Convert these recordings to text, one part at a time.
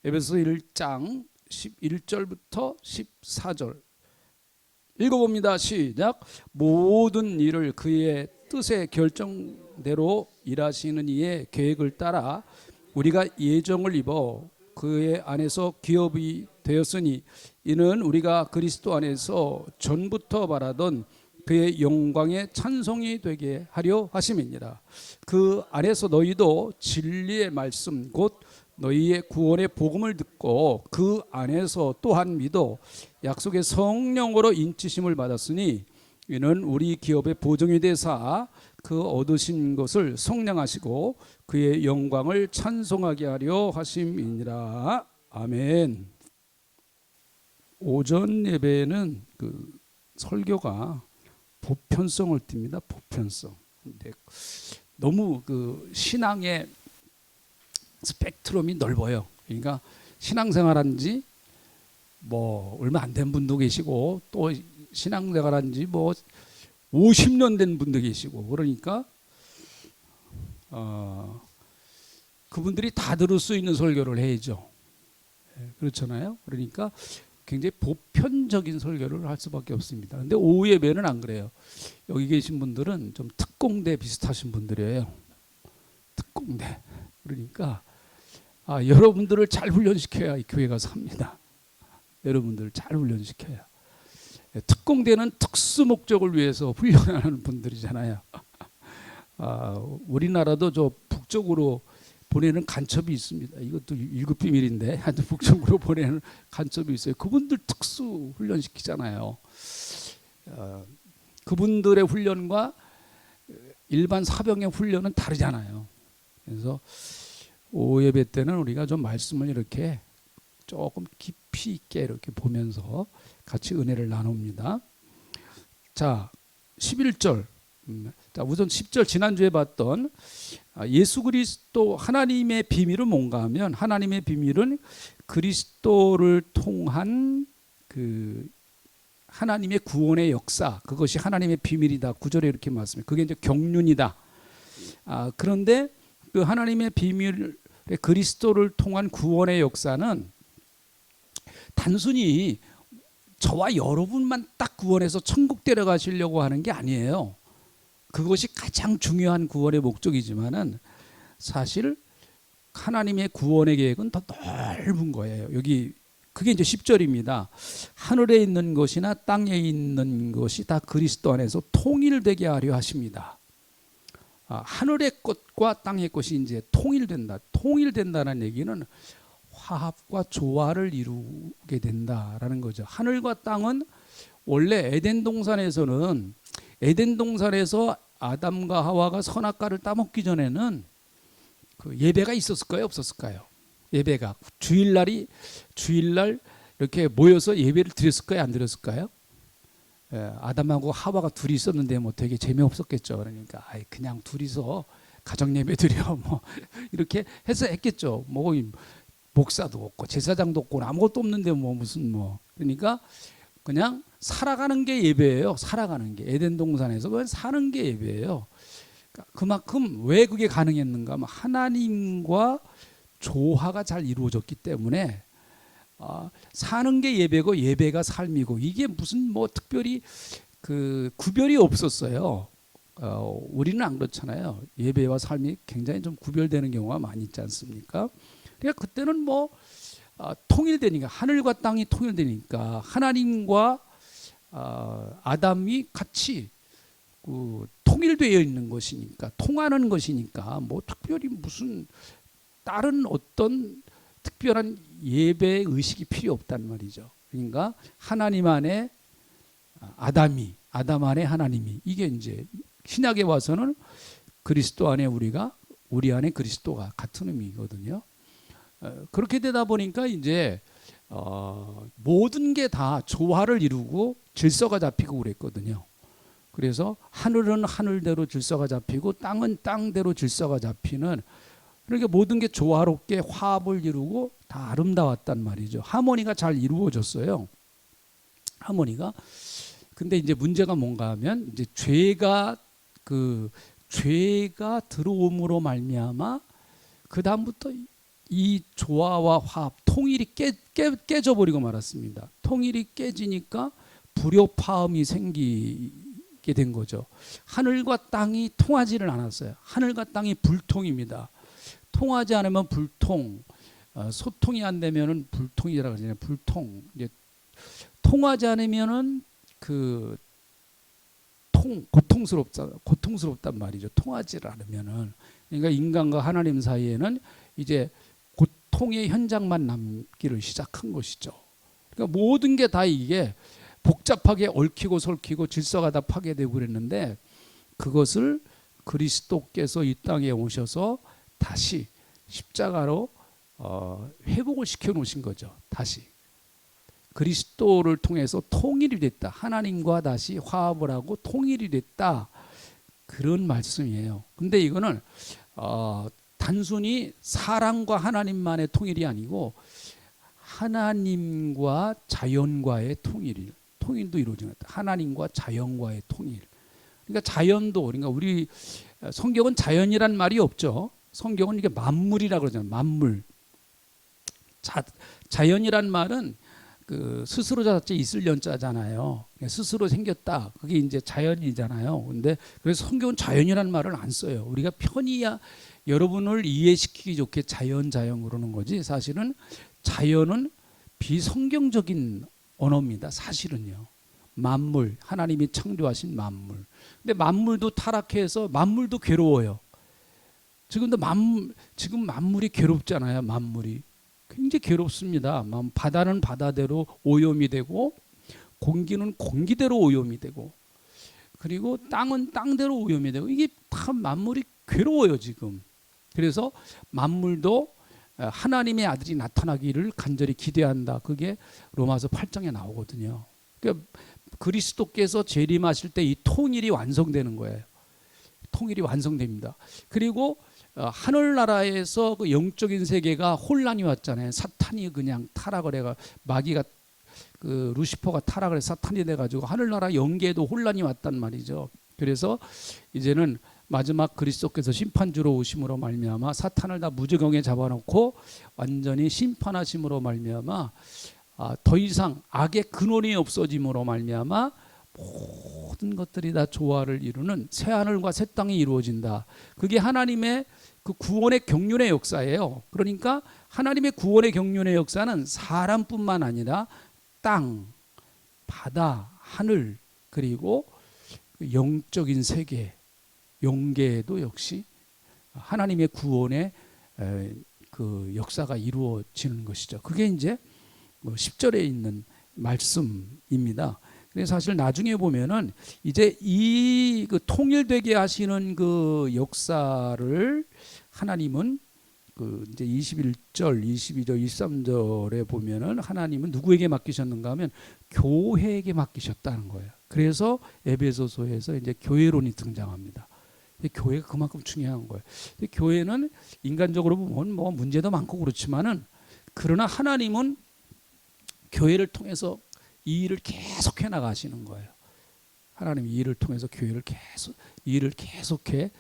에베소 1장 11절부터 14절 읽어봅니다. 시작. 모든 일을 그의 뜻의 결정대로 일하시는 이의 계획을 따라 우리가 예정을 입어 그의 안에서 기업이 되었으니 이는 우리가 그리스도 안에서 전부터 바라던 그의 영광의 찬송이 되게 하려 하심이니라. 그 안에서 너희도 진리의 말씀 곧 너희의 구원의 복음을 듣고 그 안에서 또한 믿어 약속의 성령으로 인치심을 받았으니 이는 우리 기업의 보증이 되사 그 얻으신 것을 성량하시고 그의 영광을 찬송하게 하려 하심이니라. 아멘. 오전 예배에는 그 설교가 보편성을 띱니다. 보편성. 근데 너무 그 신앙의 스펙트럼이 넓어요. 그러니까 신앙생활한 지 뭐 얼마 안 된 분도 계시고 또 신앙생활한 지 뭐 50년 된 분도 계시고 그러니까 그분들이 다 들을 수 있는 설교를 해야죠. 그렇잖아요. 그러니까 굉장히 보편적인 설교를 할 수밖에 없습니다. 근데 오후 예배는 안 그래요. 여기 계신 분들은 좀 특공대 비슷하신 분들이에요. 특공대. 그러니까 여러분들을 잘 훈련시켜야 이 교회가 삽니다. 여러분들을 잘 훈련시켜야. 특공대는 특수 목적을 위해서 훈련하는 분들이잖아요. 우리나라도 저 북쪽으로 보내는 간첩이 있습니다. 이것도 1급 비밀인데 하여튼 북쪽으로 보내는 간첩이 있어요. 그분들 특수 훈련시키잖아요. 그분들의 훈련과 일반 사병의 훈련은 다르잖아요. 그래서 오후 예배 때는 우리가 좀 말씀을 이렇게 조금 깊이 있게 이렇게 보면서 같이 은혜를 나눕니다. 자, 11절. 자, 우선 10절 지난주에 봤던 예수 그리스도 하나님의 비밀은 뭔가 하면 하나님의 비밀은 그리스도를 통한 그 하나님의 구원의 역사, 그것이 하나님의 비밀이다. 9절에 이렇게 말씀해요. 그게 이제 경륜이다. 그런데 그 하나님의 비밀, 그리스도를 통한 구원의 역사는 단순히 저와 여러분만 딱 구원해서 천국 데려가시려고 하는 게 아니에요. 그것이 가장 중요한 구원의 목적이지만은 사실 하나님의 구원의 계획은 더 넓은 거예요. 여기 그게 이제 10절입니다. 하늘에 있는 것이나 땅에 있는 것이 다 그리스도 안에서 통일되게 하려 하십니다. 하늘의 것과 땅의 것이 이제 통일된다. 통일된다는 얘기는 화합과 조화를 이루게 된다라는 거죠. 하늘과 땅은 원래 에덴 동산에서는 에덴 동산에서 아담과 하와가 선악과를 따먹기 전에는 그 예배가 있었을까요? 없었을까요? 예배가 주일날 이렇게 모여서 예배를 드렸을까요? 안 드렸을까요? 아담하고 하와가 둘이 있었는데 뭐 되게 재미없었겠죠. 그러니까 그냥 둘이서 가정 예배 드려 뭐 이렇게 해서 했겠죠. 뭐 목사도 없고 제사장도 없고 아무것도 없는데 뭐 무슨 뭐 그러니까 그냥 살아가는 게 예배예요. 살아가는 게 에덴 동산에서 그냥 사는 게 예배예요. 그만큼 왜 그게 가능했는가? 하나님과 조화가 잘 이루어졌기 때문에 사는 게 예배고 예배가 삶이고 이게 무슨 뭐 특별히 그 구별이 없었어요. 우리는 안 그렇잖아요. 예배와 삶이 굉장히 좀 구별되는 경우가 많이 있지 않습니까? 그러니까 그때는 뭐 통일되니까 하늘과 땅이 통일되니까 하나님과 아담이 같이 통일되어 있는 것이니까 통하는 것이니까 뭐 특별히 무슨 다른 어떤 특별한 예배 의식이 필요 없단 말이죠. 그러니까 하나님 안에 아담 안에 하나님이 이게 이제 신약에 와서는 그리스도 안에 우리 안에 그리스도가 같은 의미거든요. 그렇게 되다 보니까 이제 모든 게 다 조화를 이루고 질서가 잡히고 그랬거든요. 그래서 하늘은 하늘대로 질서가 잡히고 땅은 땅대로 질서가 잡히는 그러니까 모든 게 조화롭게 화합을 이루고 다 아름다웠단 말이죠. 하모니가 잘 이루어졌어요. 하모니가. 근데 이제 문제가 뭔가 하면 이제 죄가 들어옴으로 말미암아 그 다음부터 이 조화와 화합, 통일이 깨져버리고 말았습니다. 통일이 깨지니까 불협화음이 생기게 된 거죠. 하늘과 땅이 통하지를 않았어요. 하늘과 땅이 불통입니다. 통하지 않으면 불통, 소통이 안 되면은 불통이라고 하잖아요. 불통. 이제 통하지 않으면은 고통스럽단 말이죠. 통하지를 않으면은. 그러니까 인간과 하나님 사이에는 이제 고통의 현장만 남기를 시작한 것이죠. 그러니까 모든 게 다 이게 복잡하게 얽히고 설키고 질서가 다 파괴되고 그랬는데, 그것을 그리스도께서 이 땅에 오셔서 다시 십자가로 회복을 시켜 놓으신 거죠. 다시 그리스도를 통해서 통일이 됐다. 하나님과 다시 화합을 하고 통일이 됐다. 그런 말씀이에요. 근데 이거는 단순히 사람과 하나님만의 통일이 아니고 하나님과 자연과의 통일도 이루어지는 것. 하나님과 자연과의 통일. 그러니까 자연도, 그러니까 우리 성경은 자연이란 말이 없죠. 성경은 이게 만물이라고 그러잖아요. 만물. 자연이란 말은 그 스스로 자체 있을 연자잖아요. 스스로 생겼다. 그게 이제 자연이잖아요. 근데 그래서 성경은 자연이라는 말을 안 써요. 우리가 편히야 여러분을 이해시키기 좋게 자연 그러는 거지. 사실은 자연은 비성경적인 언어입니다. 사실은요. 만물, 하나님이 창조하신 만물. 근데 만물도 타락해서 만물도 괴로워요. 지금 만물이 괴롭잖아요. 만물이 굉장히 괴롭습니다. 바다는 바다대로 오염이 되고, 공기는 공기대로 오염이 되고, 그리고 땅은 땅대로 오염이 되고, 이게 다 만물이 괴로워요 지금. 그래서 만물도 하나님의 아들이 나타나기를 간절히 기대한다. 그게 로마서 8장에 나오거든요. 그러니까 그리스도께서 재림하실 때 이 통일이 완성되는 거예요. 통일이 완성됩니다. 그리고 하늘나라에서 그 영적인 세계가 혼란이 왔잖아요. 사탄이 그냥 타락을 해가, 마귀가 그 루시퍼가 타락을 해 사탄이 돼가지고 하늘나라 영계에도 혼란이 왔단 말이죠. 그래서 이제는 마지막 그리스도께서 심판주로 오심으로 말미암아 사탄을 다 무저경에 잡아놓고 완전히 심판하심으로 말미암아 더 이상 악의 근원이 없어짐으로 말미암아 모든 것들이 다 조화를 이루는 새 하늘과 새 땅이 이루어진다. 그게 하나님의 그 구원의 경륜의 역사예요. 그러니까 하나님의 구원의 경륜의 역사는 사람뿐만 아니라 땅, 바다, 하늘, 그리고 영적인 세계, 영계에도 역시 하나님의 구원의 그 역사가 이루어지는 것이죠. 그게 이제 10절에 있는 말씀입니다. 그래서 사실 나중에 보면은 이제 이 그 통일되게 하시는 그 역사를 하나님은 그 이제 21절, 22절, 23절에 보면은 하나님은 누구에게 맡기셨는가 하면 교회에게 맡기셨다는 거예요. 그래서 에베소서에서 이제 교회론이 등장합니다. 교회가 그만큼 중요한 거예요. 교회는 인간적으로 보면 뭐 문제도 많고 그렇지만은, 그러나 하나님은 교회를 통해서 이 일을 계속해 나가시는 거예요. 하나님 이 일을 통해서 교회를 계속해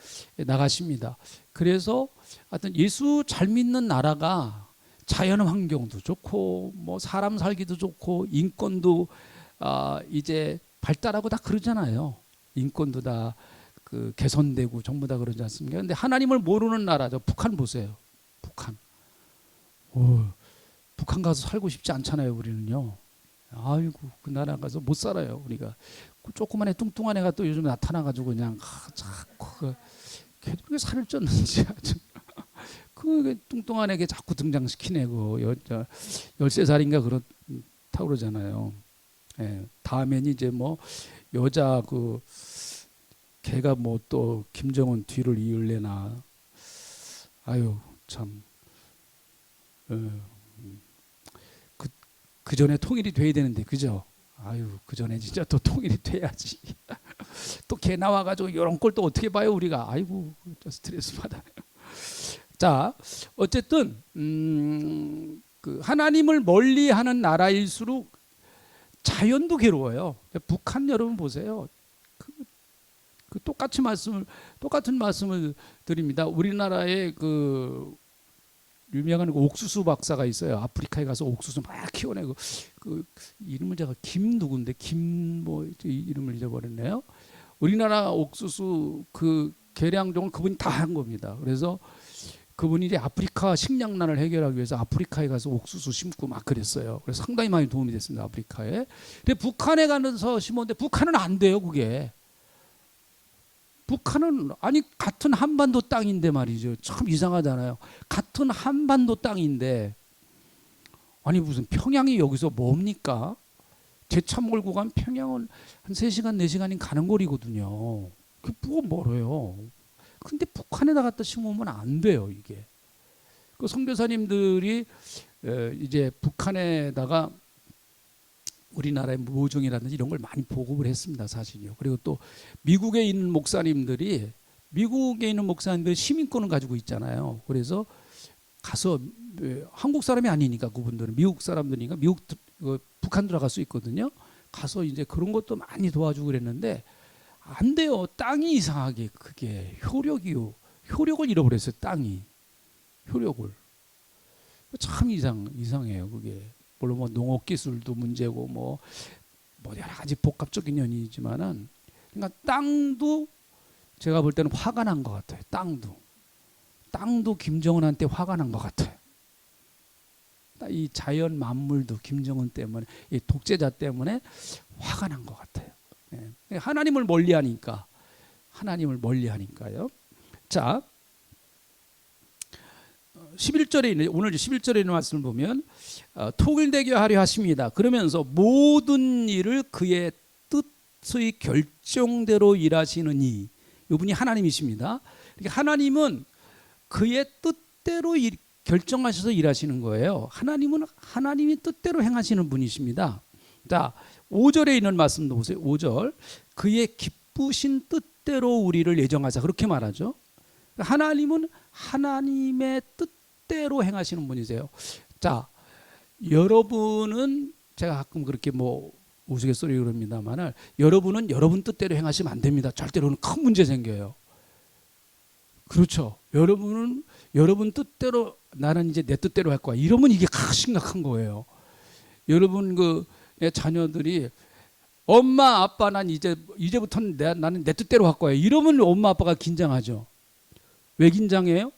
나가십니다. 그래서 하여튼 예수 잘 믿는 나라가 자연 환경도 좋고 뭐 사람 살기도 좋고 인권도 이제 발달하고 다 그러잖아요. 인권도 다 그 개선되고 전부 다 그러지 않습니까? 근데 하나님을 모르는 나라죠. 북한 보세요. 북한. 북한 가서 살고 싶지 않잖아요. 우리는요. 아이고 그 나라 가서 못 살아요. 우리가 그 조그만해 뚱뚱한 애가 또 요즘 나타나가지고 그냥 자꾸 걔도 왜 살을 쪘는지 아주 그 뚱뚱한 애게 자꾸 등장시키네고 13살인가 그렇다고 그러잖아요. 예, 다음엔 이제 뭐 여자 그 걔가 뭐 또 김정은 뒤를 이을래나. 아유 참. 그 전에 통일이 돼야 되는데 그죠? 아유 그 전에 진짜 또 통일이 돼야지. 또 걔 나와가지고 이런 걸 또 어떻게 봐요 우리가? 아이고 스트레스 받아요. 자 어쨌든 그 하나님을 멀리하는 나라일수록 자연도 괴로워요. 북한 여러분 보세요. 그 똑같은 말씀을 드립니다. 우리나라의 그 유명한 옥수수 박사가 있어요. 아프리카에 가서 옥수수 막 키워내고 그 이름을 제가 김 누군데 김 뭐 이름을 잊어버렸네요. 우리나라 옥수수 그 계량종을 그분이 다 한 겁니다. 그래서 그분이 이제 아프리카 식량난을 해결하기 위해서 아프리카에 가서 옥수수 심고 막 그랬어요. 그래서 상당히 많이 도움이 됐습니다. 아프리카에. 근데 북한에 가서 심었는데 북한은 안 돼요. 그게. 북한은 아니 같은 한반도 땅인데 말이죠. 참 이상하잖아요. 같은 한반도 땅인데 아니 무슨 평양이 여기서 뭡니까? 제차 몰고 간 평양은 한 3시간 4시간인 가는 거리거든요. 그게 뭐가 멀어요. 근데 북한에다 갖다 심으면 안 돼요, 이게. 그 선교사님들이 이제 북한에다가 우리나라의 모종이라든지 이런 걸 많이 보급을 했습니다, 사실요. 그리고 또 미국에 있는 목사님들이 시민권을 가지고 있잖아요. 그래서 가서 한국 사람이 아니니까 그분들은 미국 사람들이니까 북한 들어갈 수 있거든요. 가서 이제 그런 것도 많이 도와주고 그랬는데 안 돼요. 땅이 이상하게 그게 효력을 잃어버렸어요. 땅이 효력을 참 이상해요. 그게 물론 뭐 농업 기술도 문제고 뭐 여러 가지 복합적인 연이지만은 그러니까 땅도 제가 볼 때는 화가 난 것 같아요. 땅도 김정은한테 화가 난 것 같아요. 이 자연 만물도 김정은 때문에 이 독재자 때문에 화가 난 것 같아요. 하나님을 멀리하니까요. 자, 11절에 오늘 11절에 있는 말씀을 보면 통일되게 하려 하십니다. 그러면서 모든 일을 그의 뜻의 결정대로 일하시는 이분이 하나님이십니다. 하나님은 그의 뜻대로 결정하셔서 일하시는 거예요. 하나님은 하나님이 뜻대로 행하시는 분이십니다. 자, 5절에 있는 말씀도 보세요. 5절. 그의 기쁘신 뜻대로 우리를 예정하사 그렇게 말하죠. 하나님은 하나님의 뜻대로 행하시는 분이세요. 자, 여러분은 제가 가끔 그렇게 뭐 우스갯소리 그럽니다만 여러분은 여러분 뜻대로 행하시면 안 됩니다. 절대로는 큰 문제 생겨요. 그렇죠. 여러분은 여러분 뜻대로 나는 이제 내 뜻대로 할 거야. 이러면 이게 심각한 거예요. 여러분 내 자녀들이 엄마 아빠 난 이제부터는 나는 내 뜻대로 할 거야. 이러면 엄마 아빠가 긴장하죠. 왜 긴장해요?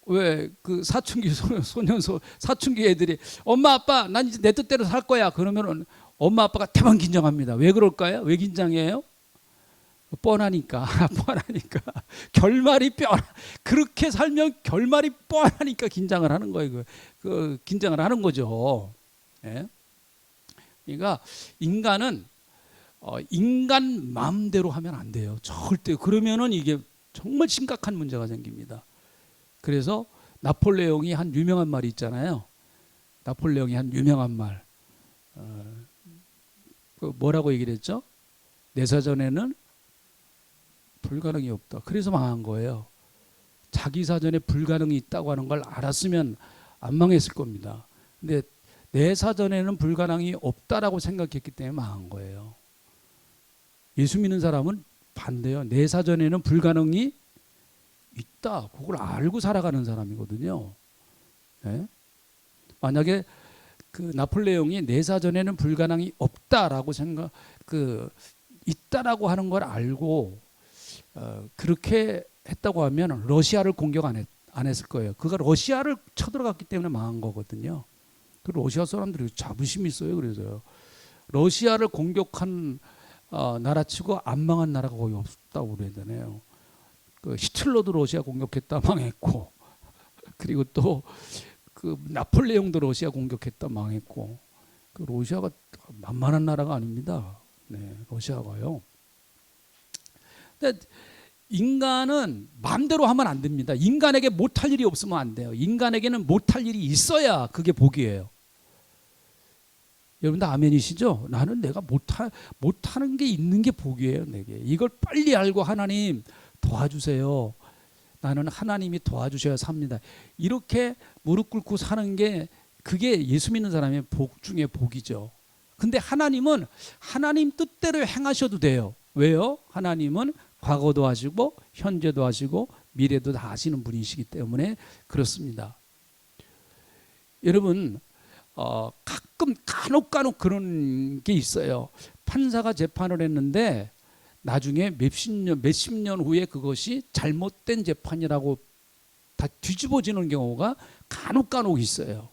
왜 그 사춘기 사춘기 애들이 엄마 아빠 난 이제 내 뜻대로 살 거야. 그러면은 엄마 아빠가 대박 긴장합니다. 왜 그럴까요? 왜 긴장해요? 뻔하니까 결말이 그렇게 살면 결말이 뻔하니까 긴장을 하는 거예요. 긴장을 하는 거죠. 예? 그러니까 인간은 인간 마음대로 하면 안 돼요. 절대. 그러면은 이게 정말 심각한 문제가 생깁니다. 그래서 나폴레옹이 한 유명한 말이 있잖아요. 나폴레옹이 한 유명한 말. 뭐라고 얘기를 했죠? 내 사전에는 불가능이 없다. 그래서 망한 거예요. 자기 사전에 불가능이 있다고 하는 걸 알았으면 안 망했을 겁니다. 근데 내 사전에는 불가능이 없다라고 생각했기 때문에 망한 거예요. 예수 믿는 사람은 반대요. 내 사전에는 불가능이 있다. 그걸 알고 살아가는 사람이거든요. 네? 만약에 나폴레옹이 내 사전에는 불가능이 없다라고 있다라고 하는 걸 알고 그렇게 했다고 하면 러시아를 공격 안 했을 거예요. 그가 러시아를 쳐들어갔기 때문에 망한 거거든요. 그 러시아 사람들이 자부심이 있어요. 그래서요. 러시아를 공격한 나라치고 안 망한 나라가 거의 없다고 그래야 되네요. 히틀러도 러시아 공격했다 망했고, 그리고 또 나폴레옹도 러시아 공격했다 망했고, 러시아가 만만한 나라가 아닙니다. 네, 러시아가요. 근데 인간은 마음대로 하면 안 됩니다. 인간에게 못할 일이 없으면 안 돼요. 인간에게는 못할 일이 있어야 그게 복이에요. 여러분들 아멘이시죠? 나는 내가 못하는 게 있는 게 복이에요. 내게 이걸 빨리 알고 하나님 도와주세요. 나는 하나님이 도와주셔야 삽니다. 이렇게 무릎 꿇고 사는 게 그게 예수 믿는 사람의 복 중에 복이죠. 근데 하나님은 하나님 뜻대로 행하셔도 돼요. 왜요? 하나님은 과거도 하시고 현재도 하시고 미래도 다 아시는 분이시기 때문에 그렇습니다. 여러분 가끔 간혹 그런 게 있어요. 판사가 재판을 했는데 나중에 몇십 년 후에 그것이 잘못된 재판이라고 다 뒤집어지는 경우가 간혹 있어요.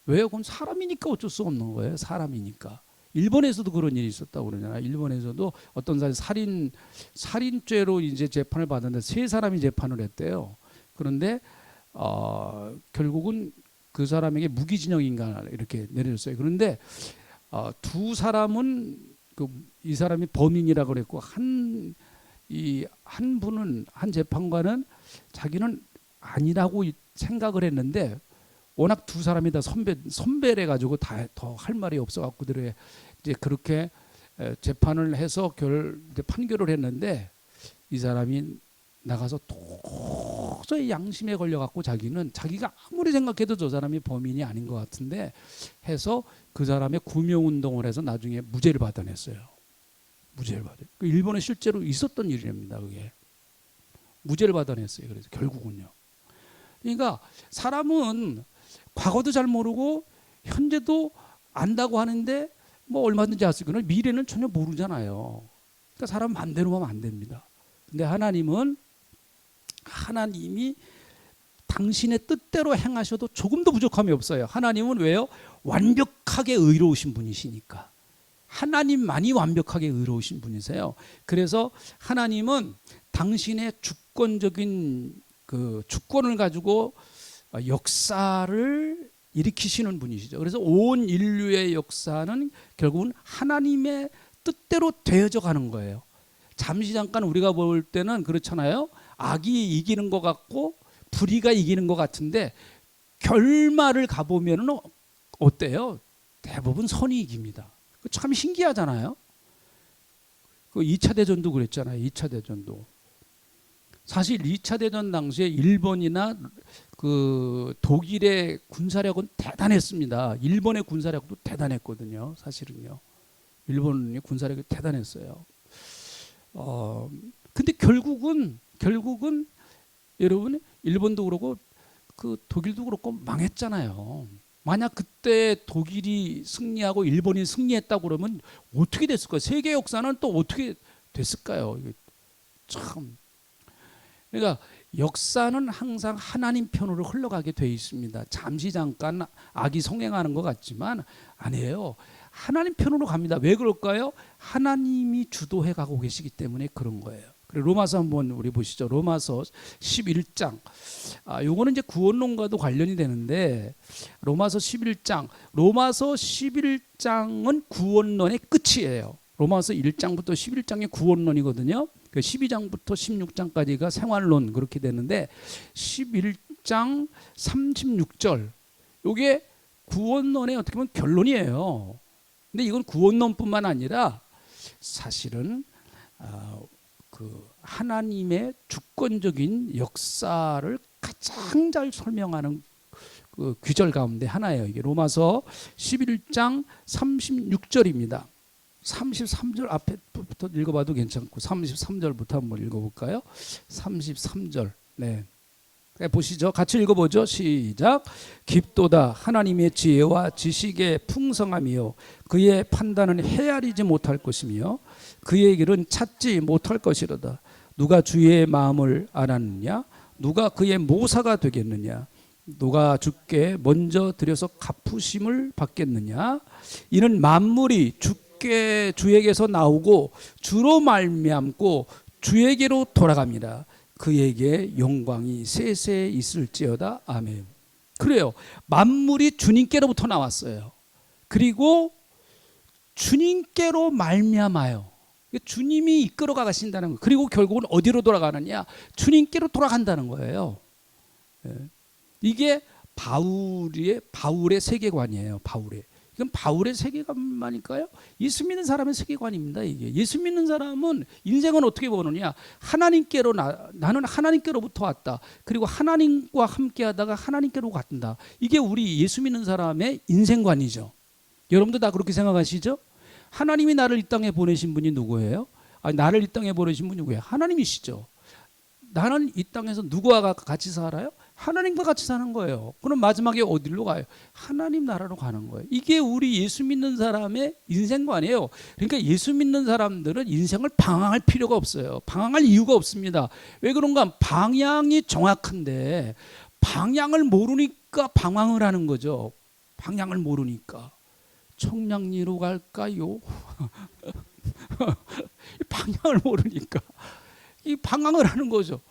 왜요? 그건 사람이니까 어쩔 수 없는 거예요. 사람이니까. 일본에서도 그런 일이 있었다고 그러잖아요. 일본에서도 어떤 사람이 살인죄로 이제 재판을 받았는데 세 사람이 재판을 했대요. 그런데 결국은 그 사람에게 무기징역인가 이렇게 내려졌어요. 그런데 두 사람은 이 사람이 범인이라고 그랬고 한 분은 한 재판관은 자기는 아니라고 생각을 했는데 워낙 두 사람이 다 선배래 가지고 다 더 할 말이 없어 갖고 이제 그렇게 재판을 해서 판결을 했는데 이 사람이 나가서 도저히 양심에 걸려 갖고 자기가 아무리 생각해도 저 사람이 범인이 아닌 것 같은데 해서 그 사람의 구명 운동을 해서 나중에 무죄를 받아냈어요. 무죄를 받아요. 일본에 실제로 있었던 일입니다. 그게 무죄를 받아냈어요. 그래서 결국은요. 그러니까 사람은 과거도 잘 모르고 현재도 안다고 하는데 뭐 얼마든지 알 수 있거나 미래는 전혀 모르잖아요. 그러니까 사람 마음대로 하면 안 됩니다. 근데 하나님이 당신의 뜻대로 행하셔도 조금도 부족함이 없어요. 하나님은 왜요? 완벽하게 의로우신 분이시니까. 하나님만이 완벽하게 의로우신 분이세요. 그래서 하나님은 당신의 주권적인 주권을 가지고 역사를 일으키시는 분이시죠. 그래서 온 인류의 역사는 결국은 하나님의 뜻대로 되어져 가는 거예요. 잠시 잠깐 우리가 볼 때는 그렇잖아요. 악이 이기는 것 같고 불의가 이기는 것 같은데 결말을 가보면 어때요? 대부분 선이 이깁니다. 참 신기하잖아요. 2차 대전도 그랬잖아요. 2차 대전도. 사실 2차 대전 당시에 일본이나 독일의 군사력은 대단했습니다. 일본의 군사력도 대단했거든요. 사실은요. 일본의 군사력이 대단했어요. 근데 결국은 여러분 일본도 그렇고 독일도 그렇고 망했잖아요. 만약 그때 독일이 승리하고 일본이 승리했다고 그러면 어떻게 됐을까요? 세계 역사는 또 어떻게 됐을까요? 참. 그러니까 역사는 항상 하나님 편으로 흘러가게 돼 있습니다. 잠시 잠깐 악이 성행하는 것 같지만 아니에요. 하나님 편으로 갑니다. 왜 그럴까요? 하나님이 주도해 가고 계시기 때문에 그런 거예요. 그리고 로마서 한번 우리 보시죠. 로마서 11장. 요거는 이제 구원론과도 관련이 되는데 로마서 11장은 구원론의 끝이에요. 로마서 1장부터 11장이 구원론이거든요. 12장부터 16장까지가 생활론 그렇게 되는데 11장 36절 요게 구원론의 어떻게 보면 결론이에요. 근데 이건 구원론뿐만 아니라 사실은 하나님의 주권적인 역사를 가장 잘 설명하는 귀절 가운데 하나예요. 이게 로마서 11장 36절입니다. 33절 앞에부터 읽어봐도 괜찮고 33절부터 한번 읽어볼까요? 33절. 네. 보시죠. 같이 읽어보죠. 시작. 깊도다 하나님의 지혜와 지식의 풍성함이요 그의 판단은 헤아리지 못할 것이며 그의 길은 찾지 못할 것이로다. 누가 주의 마음을 알았느냐? 누가 그의 모사가 되겠느냐? 누가 주께 먼저 드려서 갚으심을 받겠느냐? 이는 만물이 주에게서 나오고 주로 말미암고 주에게로 돌아갑니다. 그에게 영광이 세세 있을지어다. 아멘. 그래요. 만물이 주님께로부터 나왔어요. 그리고 주님께로 말미암아요. 주님이 이끌어 가신다는 거예요. 그리고 결국은 어디로 돌아가느냐? 주님께로 돌아간다는 거예요. 이게 바울의 세계관이에요. 이건 바울의 세계관만일까요? 예수 믿는 사람의 세계관입니다. 이게 예수 믿는 사람은 인생은 어떻게 보느냐? 나는 하나님께로부터 왔다. 그리고 하나님과 함께하다가 하나님께로 간다. 이게 우리 예수 믿는 사람의 인생관이죠. 여러분도 다 그렇게 생각하시죠? 하나님이 나를 이 땅에 보내신 분이 누구예요? 나를 이 땅에 보내신 분이 누구예요? 하나님이시죠. 나는 이 땅에서 누구와 같이 살아요? 하나님과 같이 사는 거예요. 그럼 마지막에 어디로 가요? 하나님 나라로 가는 거예요. 이게 우리 예수 믿는 사람의 인생관이에요. 그러니까 예수 믿는 사람들은 인생을 방황할 필요가 없어요. 방황할 이유가 없습니다. 왜 그런가? 방향이 정확한데 방향을 모르니까 방황을 하는 거죠. 방향을 모르니까. 청량리로 갈까요? 방향을 모르니까 이 방황을 하는 거죠.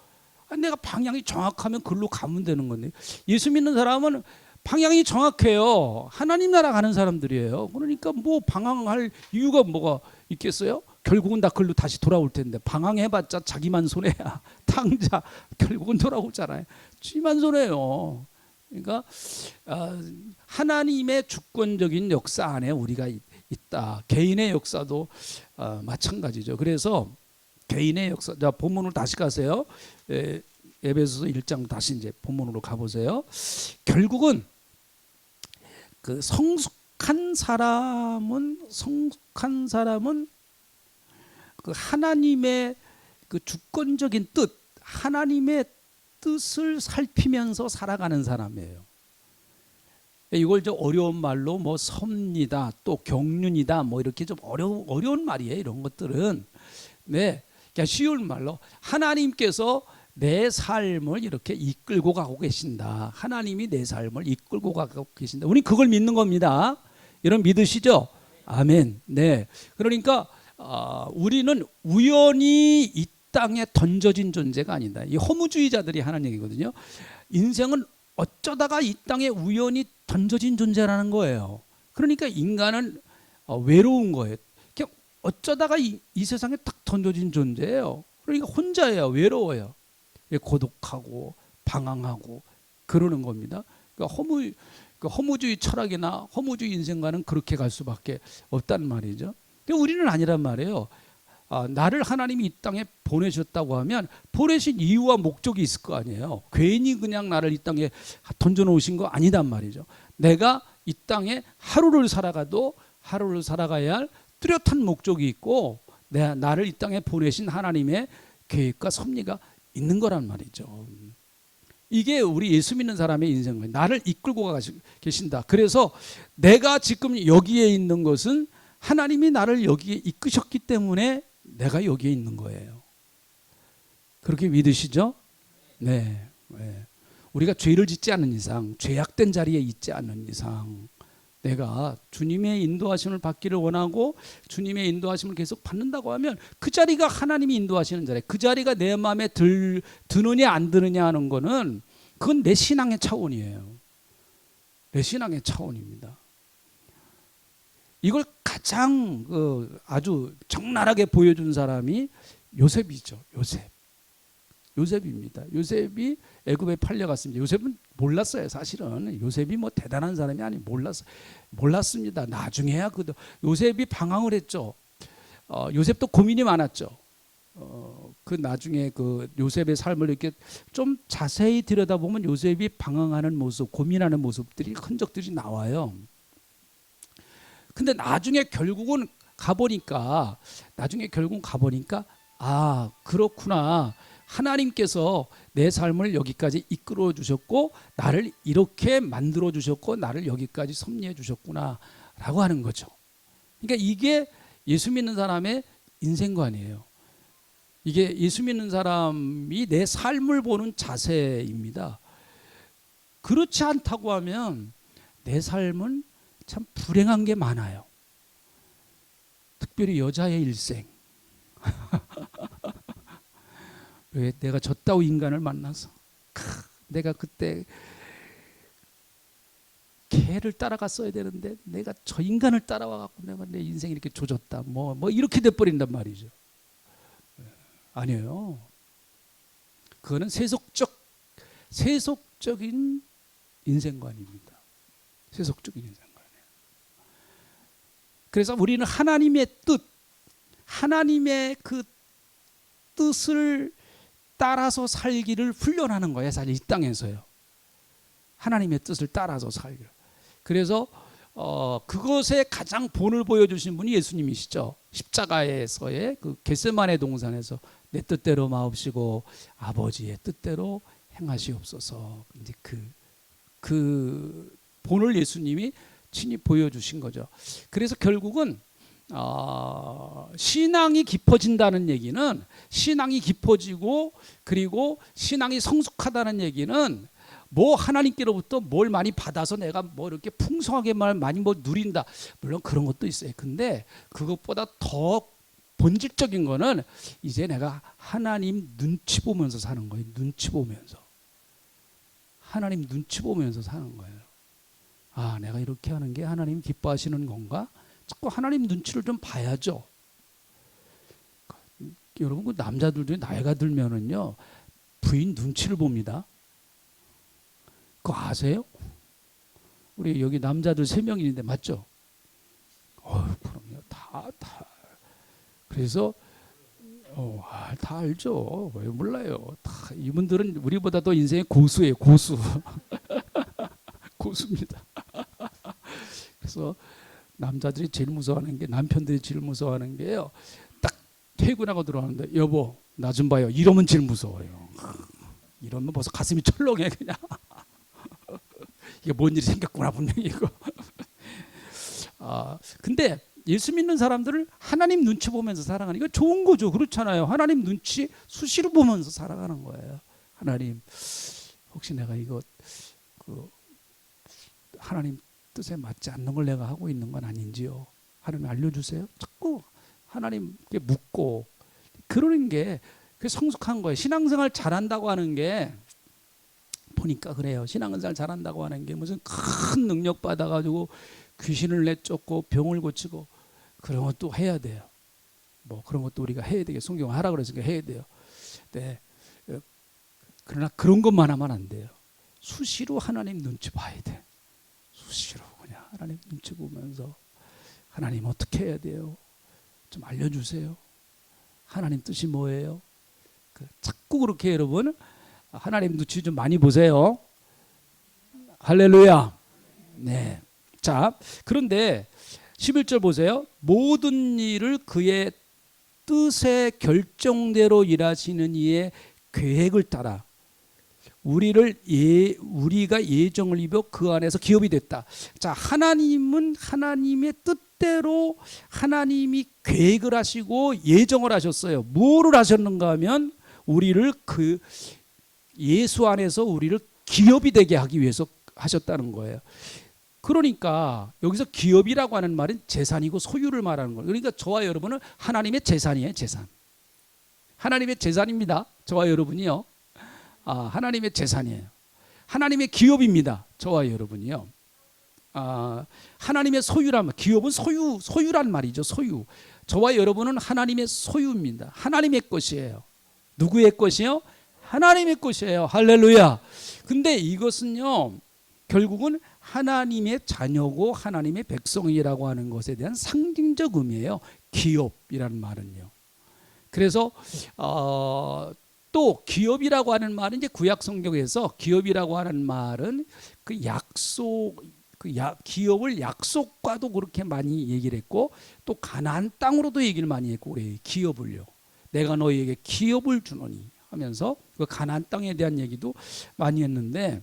내가 방향이 정확하면 그걸로 가면 되는 건데, 예수 믿는 사람은 방향이 정확해요. 하나님 나라 가는 사람들이에요. 그러니까 뭐 방황할 이유가 뭐가 있겠어요? 결국은 다 그걸로 다시 돌아올 텐데, 방황해봤자 자기만 손해야. 탕자 결국은 돌아오잖아요. 지만 손해요. 그러니까 하나님의 주권적인 역사 안에 우리가 있다. 개인의 역사도 마찬가지죠. 그래서 개인의 역사. 자, 본문으로 다시 가세요. 에베소서 1장 다시 이제 본문으로 가보세요. 결국은 그 성숙한 사람은 그 하나님의 그 주권적인 뜻, 하나님의 뜻을 살피면서 살아가는 사람이에요. 이걸 좀 어려운 말로 뭐 섭니다, 또 경륜이다, 뭐 이렇게 좀 어려운 말이에요. 이런 것들은. 네, 그냥 쉬운 말로 하나님께서 내 삶을 이렇게 이끌고 가고 계신다. 하나님이 내 삶을 이끌고 가고 계신다. 우리 그걸 믿는 겁니다. 여러분 믿으시죠? 아멘. 네. 그러니까 우리는 우연히 이 땅에 던져진 존재가 아니다. 이 허무주의자들이 하는 얘기거든요. 인생은 어쩌다가 이 땅에 우연히 던져진 존재라는 거예요. 그러니까 인간은 외로운 거예요. 그냥 어쩌다가 이 세상에 딱 던져진 존재예요. 그러니까 혼자예요. 외로워요. 고독하고 방황하고 그러는 겁니다. 그러니까 허무주의 철학이나 허무주의 인생과는 그렇게 갈 수밖에 없다는 말이죠. 근데 우리는 아니란 말이에요. 나를 하나님이 이 땅에 보내셨다고 하면 보내신 이유와 목적이 있을 거 아니에요. 괜히 그냥 나를 이 땅에 던져놓으신 거 아니단 말이죠. 내가 이 땅에 하루를 살아가도 하루를 살아가야 할 뚜렷한 목적이 있고 나를 이 땅에 보내신 하나님의 계획과 섭리가 있는 거란 말이죠. 이게 우리 예수 믿는 사람의 인생이에요. 나를 이끌고 계신다. 그래서 내가 지금 여기에 있는 것은 하나님이 나를 여기에 이끄셨기 때문에 내가 여기에 있는 거예요. 그렇게 믿으시죠? 네. 네. 우리가 죄를 짓지 않는 이상, 죄악된 자리에 있지 않는 이상, 내가 주님의 인도하심을 받기를 원하고 주님의 인도하심을 계속 받는다고 하면 그 자리가 하나님이 인도하시는 자리, 그 자리가 내 마음에 드느냐 안 드느냐 하는 거는 그건 내 신앙의 차원이에요. 내 신앙의 차원입니다. 이걸 가장 아주 적나라하게 보여준 사람이 요셉이죠. 요셉입니다. 요셉이 애굽에 팔려갔습니다. 요셉은 몰랐어요. 사실은 요셉이 뭐 대단한 사람이 아니 몰랐습니다. 나중에야 요셉이 방황을 했죠. 요셉도 고민이 많았죠. 그 나중에 그 요셉의 삶을 이렇게 좀 자세히 들여다보면 요셉이 방황하는 모습, 고민하는 모습들이 흔적들이 나와요. 근데 나중에 결국은 가보니까 그렇구나. 하나님께서 내 삶을 여기까지 이끌어 주셨고 나를 이렇게 만들어 주셨고 나를 여기까지 섭리해 주셨구나 라고 하는 거죠. 그러니까 이게 예수 믿는 사람의 인생관이에요. 이게 예수 믿는 사람이 내 삶을 보는 자세입니다. 그렇지 않다고 하면 내 삶은 참 불행한 게 많아요. 특별히 여자의 일생. 왜 내가 저 따위 인간을 만나서 내가 그때 개를 따라갔어야 되는데 내가 저 인간을 따라와 갖고 내가 내 인생이 이렇게 조졌다. 뭐 이렇게 돼 버린단 말이죠. 아니에요. 그거는 세속적인 인생관입니다. 세속적인 인생관이에요. 그래서 우리는 하나님의 뜻, 하나님의 그 뜻을 따라서 살기를 훈련하는 거예요. 사실 이 땅에서요. 하나님의 뜻을 따라서 살기를. 그래서 그것에 가장 본을 보여주신 분이 예수님이시죠. 십자가에서의 그 겟세마네 동산에서 내 뜻대로 마옵시고 아버지의 뜻대로 행하시옵소서. 이제 그 본을 예수님이 친히 보여주신 거죠. 그래서 결국은 신앙이 깊어진다는 얘기는, 신앙이 깊어지고 그리고 신앙이 성숙하다는 얘기는 뭐 하나님께로부터 뭘 많이 받아서 내가 뭐 이렇게 풍성하게 많이 뭐 누린다, 물론 그런 것도 있어요. 근데 그것보다 더 본질적인 거는 이제 내가 하나님 눈치 보면서 사는 거예요. 눈치 보면서, 하나님 눈치 보면서 사는 거예요. 아, 내가 이렇게 하는 게 하나님 기뻐하시는 건가? 자꾸 하나님 눈치를 좀 봐야죠. 여러분, 그 남자들도 나이가 들면은요 부인 눈치를 봅니다. 그거 아세요? 우리 여기 남자들 3명인데 맞죠? 그럼요. 다. 그래서 다 알죠. 왜 몰라요? 다 이분들은 우리보다도 인생의 고수예요. 고수. 고수입니다. 그래서 남자들이 제일 무서워하는 게, 남편들이 제일 무서워하는 게요, 딱 퇴근하고 들어왔는데 여보 나 좀 봐요, 이러면 제일 무서워요. 이러면 벌써 가슴이 철렁해 그냥. 이게 뭔 일이 생겼구나 분명히 이거. 근데 예수 믿는 사람들을 하나님 눈치 보면서 살아가는, 이거 좋은 거죠. 그렇잖아요. 하나님 눈치 수시로 보면서 살아가는 거예요. 하나님, 혹시 내가 이거 하나님 뜻에 맞지 않는 걸 내가 하고 있는 건 아닌지요? 하나님 알려주세요. 자꾸 하나님께 묻고 그러는 게 그게 성숙한 거예요. 신앙생활 잘한다고 하는 게, 보니까 그래요. 신앙생활 잘한다고 하는 게 무슨 큰 능력 받아가지고 귀신을 내쫓고 병을 고치고 그런 것도 해야 돼요. 뭐 그런 것도 우리가 해야 되게, 성경 하라 그랬으니까 해야 돼요. 네. 그러나 그런 것만 하면 안 돼요. 수시로 하나님 눈치 봐야 돼. 수시로 그냥 하나님 눈치 보면서 하나님 어떻게 해야 돼요? 좀 알려주세요. 하나님 뜻이 뭐예요? 자꾸 그렇게 여러분 하나님 눈치 좀 많이 보세요. 할렐루야. 네. 자, 그런데 11절 보세요. 모든 일을 그의 뜻의 결정대로 일하시는 이의 계획을 따라 우리가 예정을 입어 그 안에서 기업이 됐다. 자, 하나님은 하나님의 뜻대로 하나님이 계획을 하시고 예정을 하셨어요. 뭐를 하셨는가 하면 우리를 그 예수 안에서 우리를 기업이 되게 하기 위해서 하셨다는 거예요. 그러니까 여기서 기업이라고 하는 말은 재산이고 소유를 말하는 거예요. 그러니까 저와 여러분은 하나님의 재산이에요. 재산. 하나님의 재산입니다. 저와 여러분이요. 하나님의 재산이에요. 하나님의 기업입니다. 저와 여러분이요. 하나님의 소유란 말, 기업은 소유란 말이죠. 소유. 저와 여러분은 하나님의 소유입니다. 하나님의 것이에요. 누구의 것이요? 하나님의 것이에요. 할렐루야. 근데 이것은요, 결국은 하나님의 자녀고 하나님의 백성이라고 하는 것에 대한 상징적 의미예요. 기업이라는 말은요. 그래서 또 기업이라고 하는 말은 이제 구약 성경에서 기업이라고 하는 말은 그 약속, 기업을 약속과도 그렇게 많이 얘기를 했고, 또 가나안 땅으로도 얘기를 많이 했고 그래요. 기업을요. 내가 너희에게 기업을 주노니 하면서 그 가나안 땅에 대한 얘기도 많이 했는데,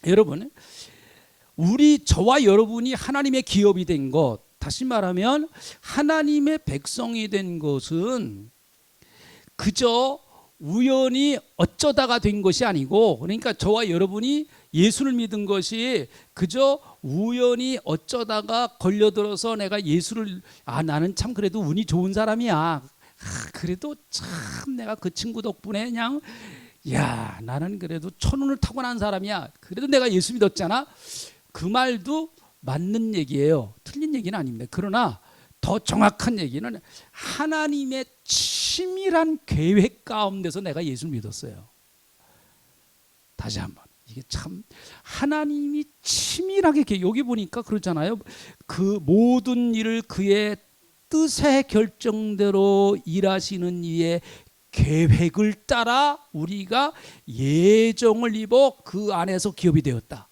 여러분, 저와 여러분이 하나님의 기업이 된 것, 다시 말하면 하나님의 백성이 된 것은 그저 우연히 어쩌다가 된 것이 아니고, 그러니까 저와 여러분이 예수를 믿은 것이 그저 우연히 어쩌다가 걸려들어서 내가 예수를, 나는 참 그래도 운이 좋은 사람이야, 그래도 참 내가 그 친구 덕분에 그냥, 야, 나는 그래도 천운을 타고난 사람이야, 그래도 내가 예수 믿었잖아, 그 말도 맞는 얘기예요. 틀린 얘기는 아닙니다. 그러나 더 정확한 얘기는 하나님의 치밀한 계획 가운데서 내가 예수를 믿었어요. 다시 한번, 이게 참 하나님이 치밀하게, 여기 보니까 그러잖아요. 그 모든 일을 그의 뜻의 결정대로 일하시는 이의 계획을 따라 우리가 예정을 입어 그 안에서 기업이 되었다.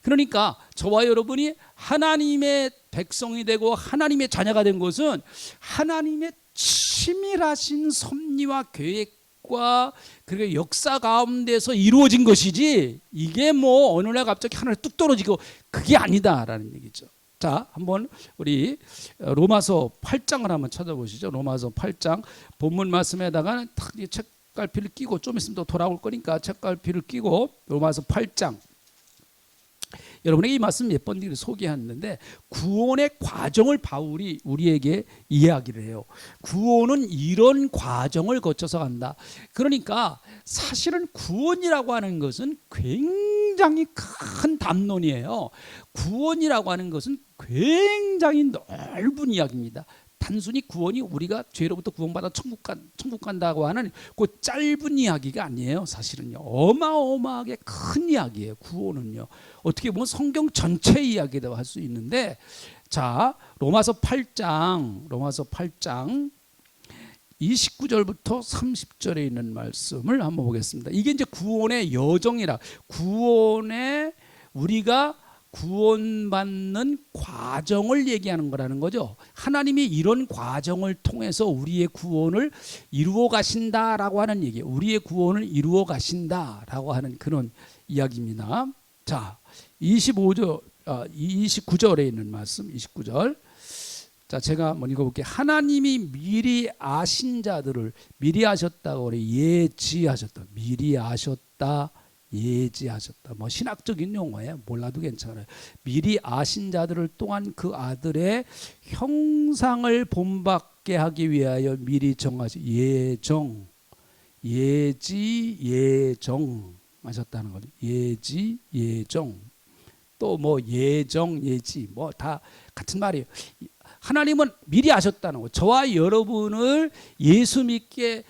그러니까 저와 여러분이 하나님의 백성이 되고 하나님의 자녀가 된 것은 하나님의 치밀하신 섭리와 계획과 그리고 역사 가운데서 이루어진 것이지 이게 뭐 어느 날 갑자기 하늘에 뚝 떨어지고 그게 아니다라는 얘기죠. 자, 한번 우리 로마서 8장을 한번 찾아보시죠. 로마서 8장 본문 말씀에다가 탁 책갈피를 끼고 좀 있으면 또 돌아올 거니까 책갈피를 끼고 로마서 8장 여러분에게 이 말씀 몇 번 소개했는데 구원의 과정을 바울이 우리에게 이야기를 해요. 구원은 이런 과정을 거쳐서 간다. 그러니까 사실은 구원이라고 하는 것은 굉장히 큰 담론이에요. 구원이라고 하는 것은 굉장히 넓은 이야기입니다. 단순히 구원이 우리가 죄로부터 구원받아 천국 간다고 하는 그 짧은 이야기가 아니에요. 사실은요, 어마어마하게 큰 이야기예요. 구원은요, 어떻게 보면 성경 전체 이야기라고 할 수 있는데, 자, 로마서 8장 29절부터 30절에 있는 말씀을 한번 보겠습니다. 이게 이제 구원의 여정이라, 구원의 우리가 구원받는 과정을 얘기하는 거라는 거죠. 하나님이 이런 과정을 통해서 우리의 구원을 이루어 가신다라고 하는 얘기예요. 우리의 구원을 이루어 가신다라고 하는 그런 이야기입니다. 자, 29절에 있는 말씀, 29절. 자, 제가 한번 읽어볼게요. 하나님이 미리 아신 자들을 미리 아셨다고 그래. 예지하셨다. 미리 아셨다. 예지하셨다. 뭐 신학적인 용어예요. 몰라도 괜찮아요. 미리 아신 자들을 또한 그 아들의 형상을 본받게 하기 위하여 미리 정하시. 예정, 예지, 예정 하셨다는 거죠. 예지, 예정. 또 뭐 예정, 예지 뭐 다 같은 말이에요. 하나님은 미리 아셨다는 거. 저와 여러분을 예수 믿게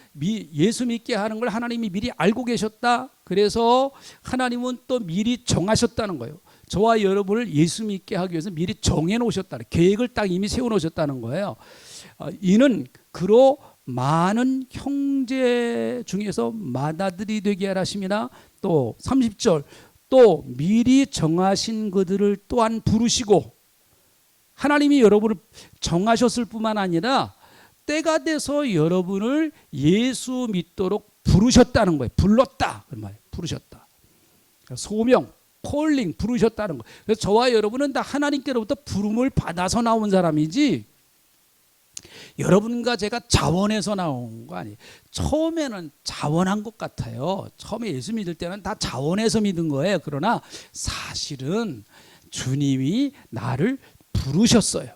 하는 걸 하나님이 미리 알고 계셨다. 그래서 하나님은 또 미리 정하셨다는 거예요. 저와 여러분을 예수 믿게 하기 위해서 미리 정해 놓으셨다. 계획을 딱 이미 세워 놓으셨다는 거예요. 이는 그로 많은 형제 중에서 맏아들이 되게 하심이나, 또 30절, 또 미리 정하신 그들을 또한 부르시고, 하나님이 여러분을 정하셨을 뿐만 아니라 때가 돼서 여러분을 예수 믿도록 부르셨다는 거예요. 불렀다 그 말이에요. 부르셨다. 소명, 콜링, 부르셨다는 거예요. 그래서 저와 여러분은 다 하나님께로부터 부름을 받아서 나온 사람이지, 여러분과 제가 자원해서 나온 거 아니에요. 처음에는 자원한 것 같아요. 처음에 예수 믿을 때는 다 자원해서 믿은 거예요. 그러나 사실은 주님이 나를 부르셨어요.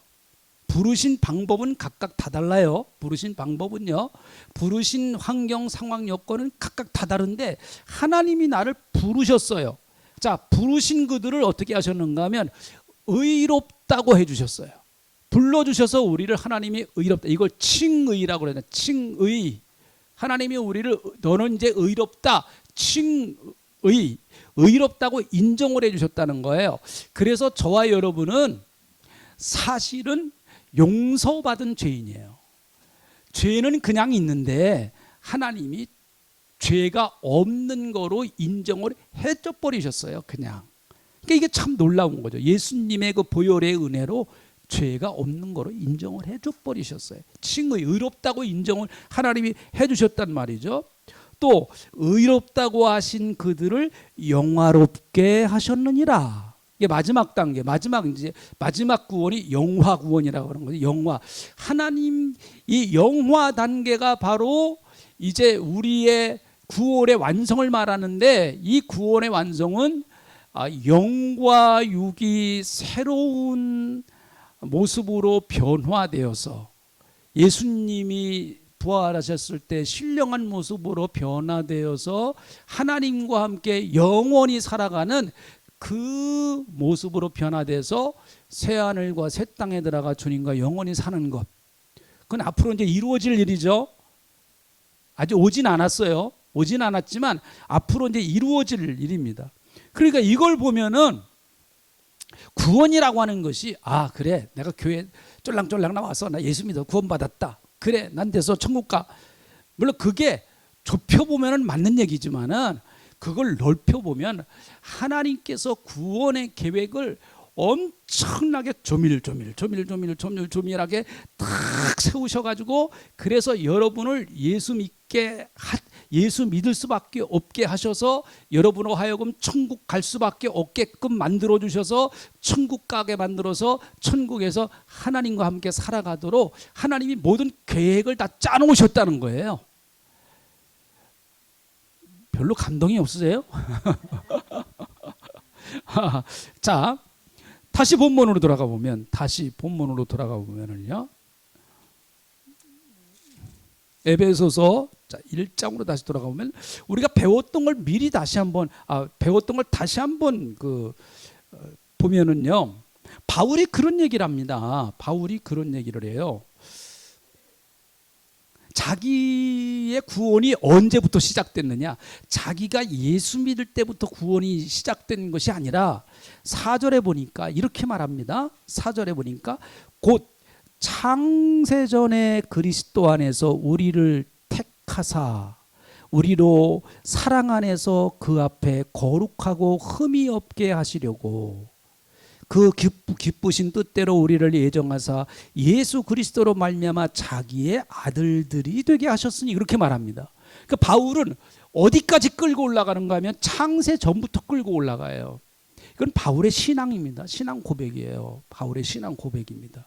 부르신 방법은 각각 다 달라요. 부르신 방법은요, 부르신 환경, 상황, 여건은 각각 다 다른데 하나님이 나를 부르셨어요. 자, 부르신 그들을 어떻게 하셨는가 하면 의롭다고 해주셨어요. 불러주셔서 우리를 하나님이 의롭다, 이걸 칭의라고 그러잖아요. 칭의. 하나님이 우리를 너는 이제 의롭다, 칭의, 의롭다고 인정을 해주셨다는 거예요. 그래서 저와 여러분은 사실은 용서받은 죄인이에요. 죄는 그냥 있는데 하나님이 죄가 없는 거로 인정을 해줘 버리셨어요. 그냥. 그러니까 이게 참 놀라운 거죠. 예수님의 그 보혈의 은혜로 죄가 없는 거로 인정을 해줘 버리셨어요. 칭의, 의롭다고 인정을 하나님이 해주셨단 말이죠. 또 의롭다고 하신 그들을 영화롭게 하셨느니라. 이게 마지막 단계, 마지막 구원이 영화 구원이라고 하는 거죠. 영화. 하나님 이 영화 단계가 바로 이제 우리의 구원의 완성을 말하는데, 이 구원의 완성은 영과 육이 새로운 모습으로 변화되어서 예수님이 부활하셨을 때 신령한 모습으로 변화되어서 하나님과 함께 영원히 살아가는 그 모습으로 변화돼서 새하늘과 새 땅에 들어가 주님과 영원히 사는 것, 그건 앞으로 이제 이루어질 일이죠. 아직 오진 않았어요. 오진 않았지만 앞으로 이제 이루어질 일입니다. 그러니까 이걸 보면은 구원이라고 하는 것이, 아 그래 내가 교회 쫄랑쫄랑 나와서 나 예수 믿어 구원받았다, 그래 난 돼서 천국 가. 물론 그게 좁혀보면 맞는 얘기지만은 그걸 넓혀보면 하나님께서 구원의 계획을 엄청나게 조밀조밀하게 탁 세우셔가지고 그래서 여러분을 예수 믿을 수밖에 없게 하셔서 여러분으로 하여금 천국 갈 수밖에 없게끔 만들어 주셔서 천국 가게 만들어서 천국에서 하나님과 함께 살아가도록 하나님이 모든 계획을 다 짜놓으셨다는 거예요. 별로 감동이 없으세요? 자, 다시 본문으로 돌아가 보면은요. 에베소서 1장으로 다시 돌아가 보면 우리가 배웠던 걸 다시 한번 보면은요. 바울이 그런 얘기를 합니다. 바울이 그런 얘기를 해요. 자기의 구원이 언제부터 시작됐느냐? 자기가 예수 믿을 때부터 구원이 시작된 것이 아니라 4절에 보니까 이렇게 말합니다. 4절에 보니까 곧 창세전에 그리스도 안에서 우리를 택하사 우리로 사랑 안에서 그 앞에 거룩하고 흠이 없게 하시려고 그 기쁘신 뜻대로 우리를 예정하사 예수 그리스도로 말미암아 자기의 아들들이 되게 하셨으니 그렇게 말합니다. 그러니까 바울은 어디까지 끌고 올라가는가 하면 창세 전부터 끌고 올라가요. 이건 바울의 신앙입니다. 신앙 고백이에요. 바울의 신앙 고백입니다.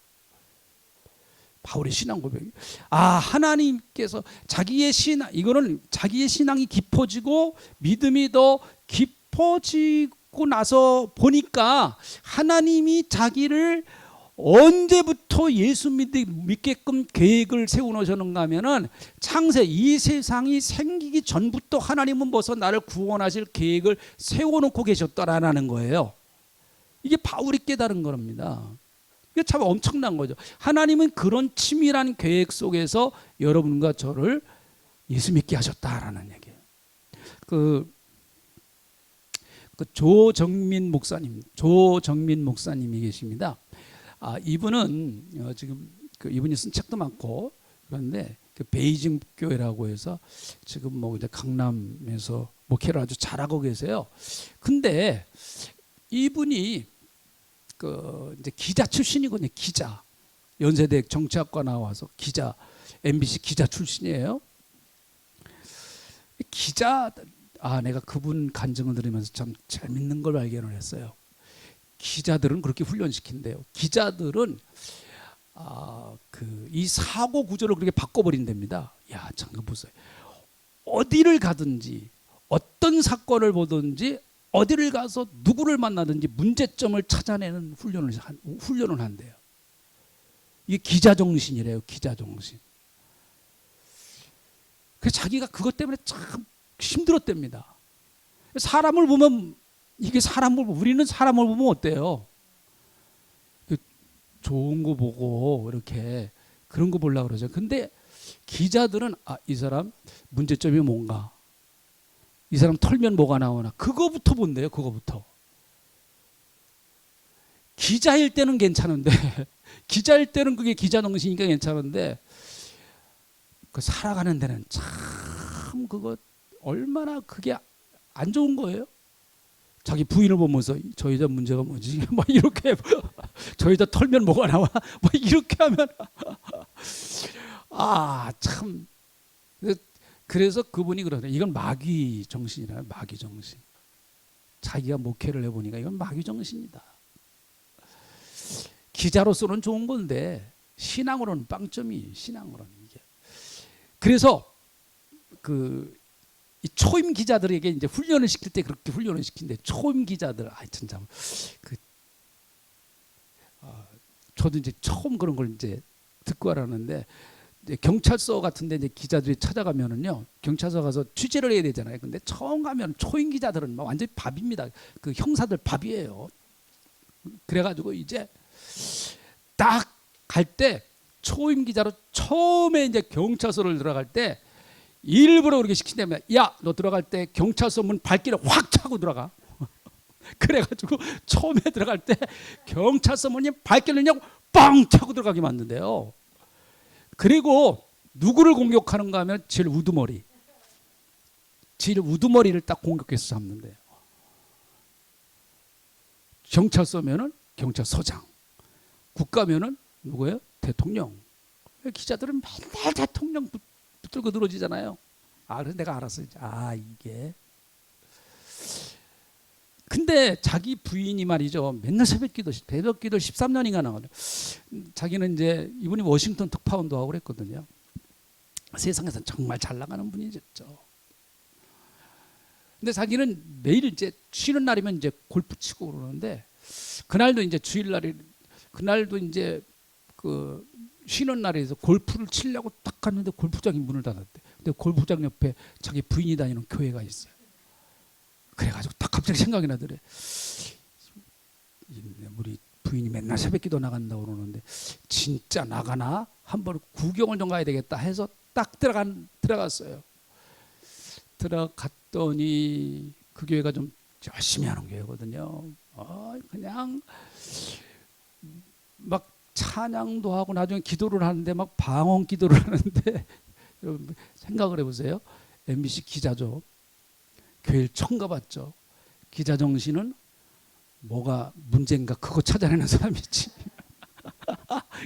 바울의 신앙 고백. 하나님께서 자기의 신앙, 이거는 자기의 신앙이 깊어지고 믿음이 더 깊어지고 나서 보니까 하나님이 자기를 언제부터 예수 믿게끔 계획을 세워놓으셨는가 하면은 창세 이 세상이 생기기 전부터 하나님은 벌써 나를 구원하실 계획을 세워놓고 계셨다라는 거예요. 이게 바울이 깨달은 겁니다. 이게 참 엄청난 거죠. 하나님은 그런 치밀한 계획 속에서 여러분과 저를 예수 믿게 하셨다라는 얘기예요. 조정민 목사님이 계십니다. 이분은 지금 이분이 쓴 책도 많고 그런데 베이징 교회라고 해서 지금 이제 강남에서 목회를 아주 잘하고 계세요. 근데 이분이 이제 기자 출신이거든요. 기자. 연세대 정치학과 나와서 기자, MBC 기자 출신이에요. 내가 그분 간증을 들으면서 참 재밌는 걸 발견을 했어요. 기자들은 그렇게 훈련시킨대요. 기자들은 이 사고 구조를 그렇게 바꿔버린답니다. 잠깐 보세요. 어디를 가든지 어떤 사건을 보든지 어디를 가서 누구를 만나든지 문제점을 찾아내는 훈련을 한대요. 이게 기자 정신이래요. 기자 정신. 그래서 자기가 그것 때문에 참 힘들었답니다. 우리는 사람을 보면 어때요? 좋은 거 보고 이렇게 그런 거 보려고 그러죠. 근데 기자들은 이 사람 문제점이 뭔가, 이 사람 털면 뭐가 나오나, 그거부터 본대요. 그거부터. 기자일 때는 괜찮은데 기자일 때는 그게 기자 정신이니까 괜찮은데 살아가는 데는 참 그거 얼마나 그게 안 좋은 거예요. 자기 부인을 보면서 저 여자 문제가 뭐지? 이렇게 저 여자 털면 뭐가 나와? 이렇게 하면 참. 그래서 그분이 그러네요. 이건 마귀 정신이라요. 마귀 정신. 자기가 목회를 해보니까 이건 마귀 정신이다. 기자로서는 좋은 건데 신앙으로는 빵점이, 신앙으로는 이게. 그래서 이 초임 기자들에게 이제 훈련을 시킬 때 그렇게 훈련을 시킨대. 초임 기자들, 참. 저도 이제 처음 그런 걸 이제 듣고 알았는데, 이제 경찰서 같은데 이제 기자들이 찾아가면은요, 경찰서 가서 취재를 해야 되잖아요. 근데 처음 가면 초임 기자들은 막 완전히 밥입니다. 그 형사들 밥이에요. 그래가지고 이제 딱 갈 때 초임 기자로 처음에 이제 경찰서를 들어갈 때 일부러 그렇게 시킨다면, 야, 너 들어갈 때 경찰서 문 발길을 확 차고 들어가. 그래가지고 처음에 들어갈 때 경찰서 문이 발길을 그냥 빵 차고 들어가게 만든대요. 그리고 누구를 공격하는가 하면 제일 우두머리를 딱 공격해서 잡는데요. 경찰서면은 경찰서장, 국가면은 누구예요? 대통령. 기자들은 맨날 대통령 붙들고 늘어지잖아요. 그래서 내가 알았어요. 이게. 근데 자기 부인이 말이죠. 맨날 새벽기도 13년인가 나가죠. 자기는 이제 이분이 워싱턴 특파원도 하고 그랬거든요. 세상에서 정말 잘 나가는 분이셨죠. 근데 자기는 매일 이제 쉬는 날이면 이제 골프 치고 그러는데 그날도 이제 주일날이 그날도 이제 그 쉬는 날에서 골프를 치려고 딱 갔는데 골프장이 문을 닫았대. 근데 골프장 옆에 자기 부인이 다니는 교회가 있어요. 그래가지고 딱 갑자기 생각이 나더래. 우리 부인이 맨날 새벽기도 나간다고 그러는데 진짜 나가나? 한번 구경을 좀 가야 되겠다 해서 딱 들어갔어요. 들어갔더니 그 교회가 좀 열심히 하는 교회거든요. 그냥 막 찬양도 하고 나중에 기도를 하는데 막 방언 기도를 하는데 여러분 생각을 해보세요. MBC 기자죠. 교회를 처음 가봤죠. 기자 정신은 뭐가 문제인가 그거 찾아내는 사람이지.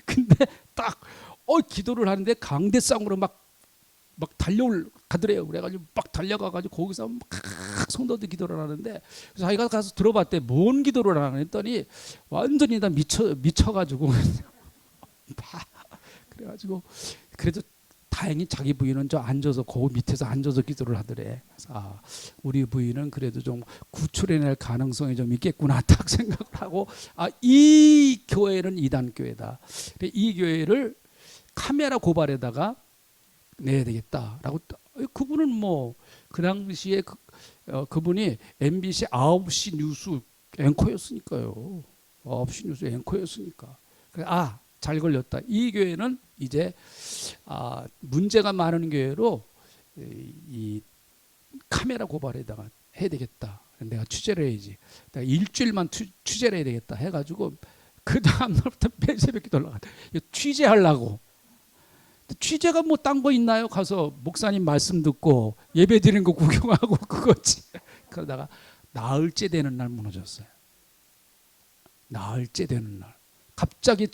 근데 딱 기도를 하는데 강대상으로 막 달려가더래요. 그래가지고 막 달려가가지고 거기서 막 성도들 기도를 하는데 자기가 가서 들어봤대. 뭔 기도를 하나 했더니 완전히 다 미쳐가지고 그래가지고 그래도 다행히 자기 부인은 저 앉아서 거기 밑에서 앉아서 기도를 하더래. 그래서 우리 부인은 그래도 좀 구출해낼 가능성이 좀 있겠구나 딱 생각을 하고 이 교회는 이단 교회다. 이 교회를 카메라 고발에다가 내야 되겠다라고. 그분은 뭐 그 당시에 그분이 MBC 9시 뉴스 앵커였으니까요. 9시 뉴스 앵커였으니까. 잘 걸렸다. 이 교회는 이제 문제가 많은 교회로 이 카메라 고발에다가 해야 되겠다. 내가 취재를 해야지. 내가 일주일만 취재를 해야 되겠다 해가지고 그 다음 날부터 매일 새벽에 올라갔다. 취재하려고. 취재가 뭐 딴 거 있나요? 가서 목사님 말씀 듣고 예배 드리는 거 구경하고 그거지. 그러다가 나흘째 되는 날 무너졌어요. 나흘째 되는 날. 갑자기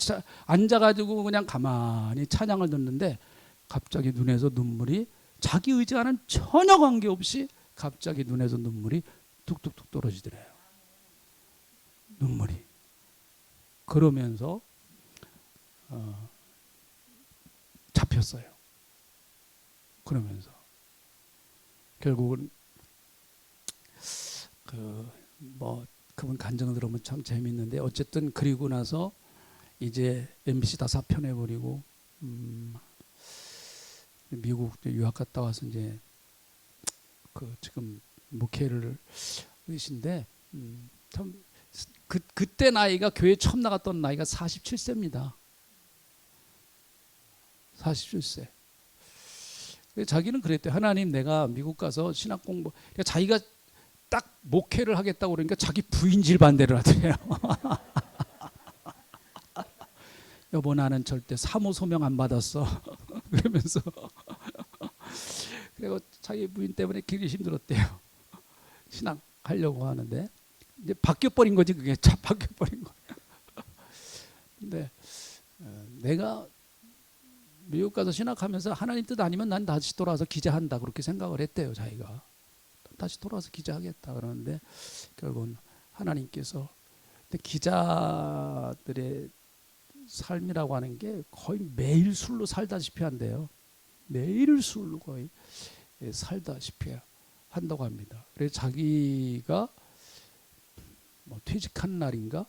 앉아가지고 그냥 가만히 찬양을 듣는데 갑자기 눈에서 눈물이 자기 의지와는 전혀 관계없이 갑자기 눈에서 눈물이 뚝뚝뚝 떨어지더래요. 눈물이. 그러면서 잡혔어요. 그러면서 결국은 그분 간증을 들으면 참 재밌는데 어쨌든 그리고 나서 이제 MBC 다 사표내버리고 미국 유학 갔다 와서 이제 지금 목회를 하신데 참 그때 나이가 교회 처음 나갔던 나이가 47세입니다. 47세. 자기는 그랬대요. 하나님 내가 미국 가서 신학 공부 그러니까 자기가 딱 목회를 하겠다고 그러니까 자기 부인질 반대를 하더래요. 여보 나는 절대 사모 소명 안 받았어. 그러면서 그리고 자기 부인 때문에 길이 힘들었대요. 신학 하려고 하는데 이제 바뀌어버린 거지. 그게 참 바뀌어버린 거예요. 근데 내가 미국 가서 신학하면서 하나님 뜻 아니면 난 다시 돌아와서 기자한다 그렇게 생각을 했대요. 자기가 다시 돌아와서 기자하겠다 그러는데 결국은 하나님께서 기자들의 삶이라고 하는 게 거의 매일 술로 살다시피 한대요. 매일 술로 거의 살다시피 한다고 합니다. 그래서 자기가 퇴직한 날인가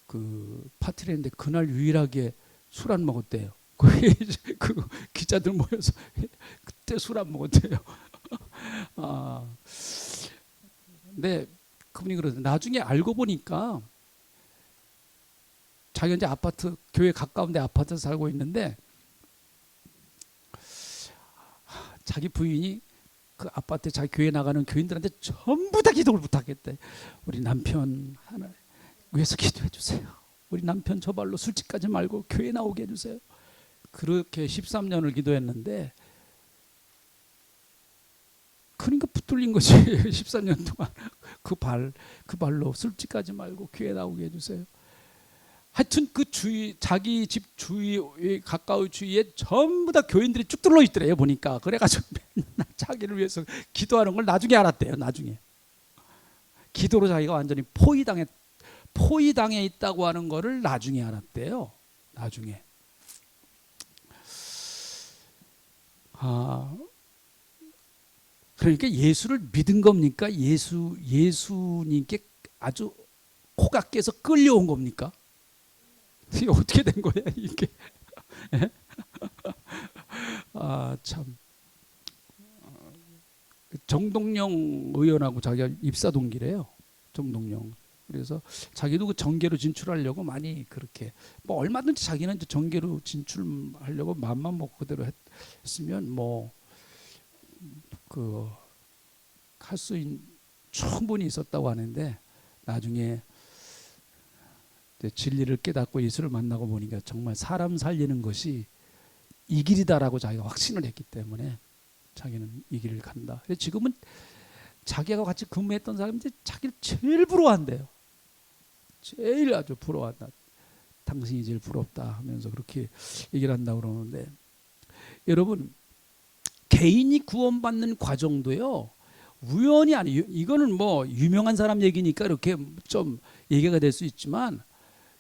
그 파티를 했는데 그날 유일하게 술 안 먹었대요. 그 기자들 모여서 그때 술 안 먹었대요. 근데 그분이 그러더라고요. 나중에 알고 보니까 자기가 이제 아파트 교회 가까운데 아파트에 살고 있는데 자기 부인이 그 아파트에 자기 교회 나가는 교인들한테 전부 다 기도를 부탁했대. 우리 남편 하나 위해서 기도해 주세요. 우리 남편 저 발로 술집 가지 말고 교회 나오게 해주세요. 그렇게 13년을 기도했는데 그러니까 붙들린 거지. 13년 동안 그 발로 술집 가지 말고 교회 나오게 해주세요. 하여튼 그 주위, 자기 집 주위 가까운 주위에 전부 다 교인들이 쭉 들러 있더래요 보니까. 그래가지고 맨날 자기를 위해서 기도하는 걸 나중에 알았대요. 나중에 기도로 자기가 완전히 포위당해 있다고 하는 거를 나중에 알았대요. 나중에. 그러니까 예수를 믿은 겁니까? 예수님께 아주 코가 깨서 끌려온 겁니까? 이게 어떻게 된 거야 이게? 참. 정동영 의원하고 자기가 입사 동기래요. 정동영. 그래서 자기도 그 정계로 진출하려고 많이 그렇게 뭐 얼마든지 자기는 이제 정계로 진출하려고 맘만 먹고 그대로 했으면 뭐 그 할 수 충분히 있었다고 하는데 나중에 진리를 깨닫고 예수를 만나고 보니까 정말 사람 살리는 것이 이 길이다라고 자기가 확신을 했기 때문에 자기는 이 길을 간다. 지금은 자기가 같이 근무했던 사람들이 자기를 제일 부러워한대요. 제일 아주 부러워한다. 당신이 제일 부럽다 하면서 그렇게 얘기를 한다고 그러는데, 여러분 개인이 구원받는 과정도요 우연이 아니에요. 이거는 뭐 유명한 사람 얘기니까 이렇게 좀 얘기가 될 수 있지만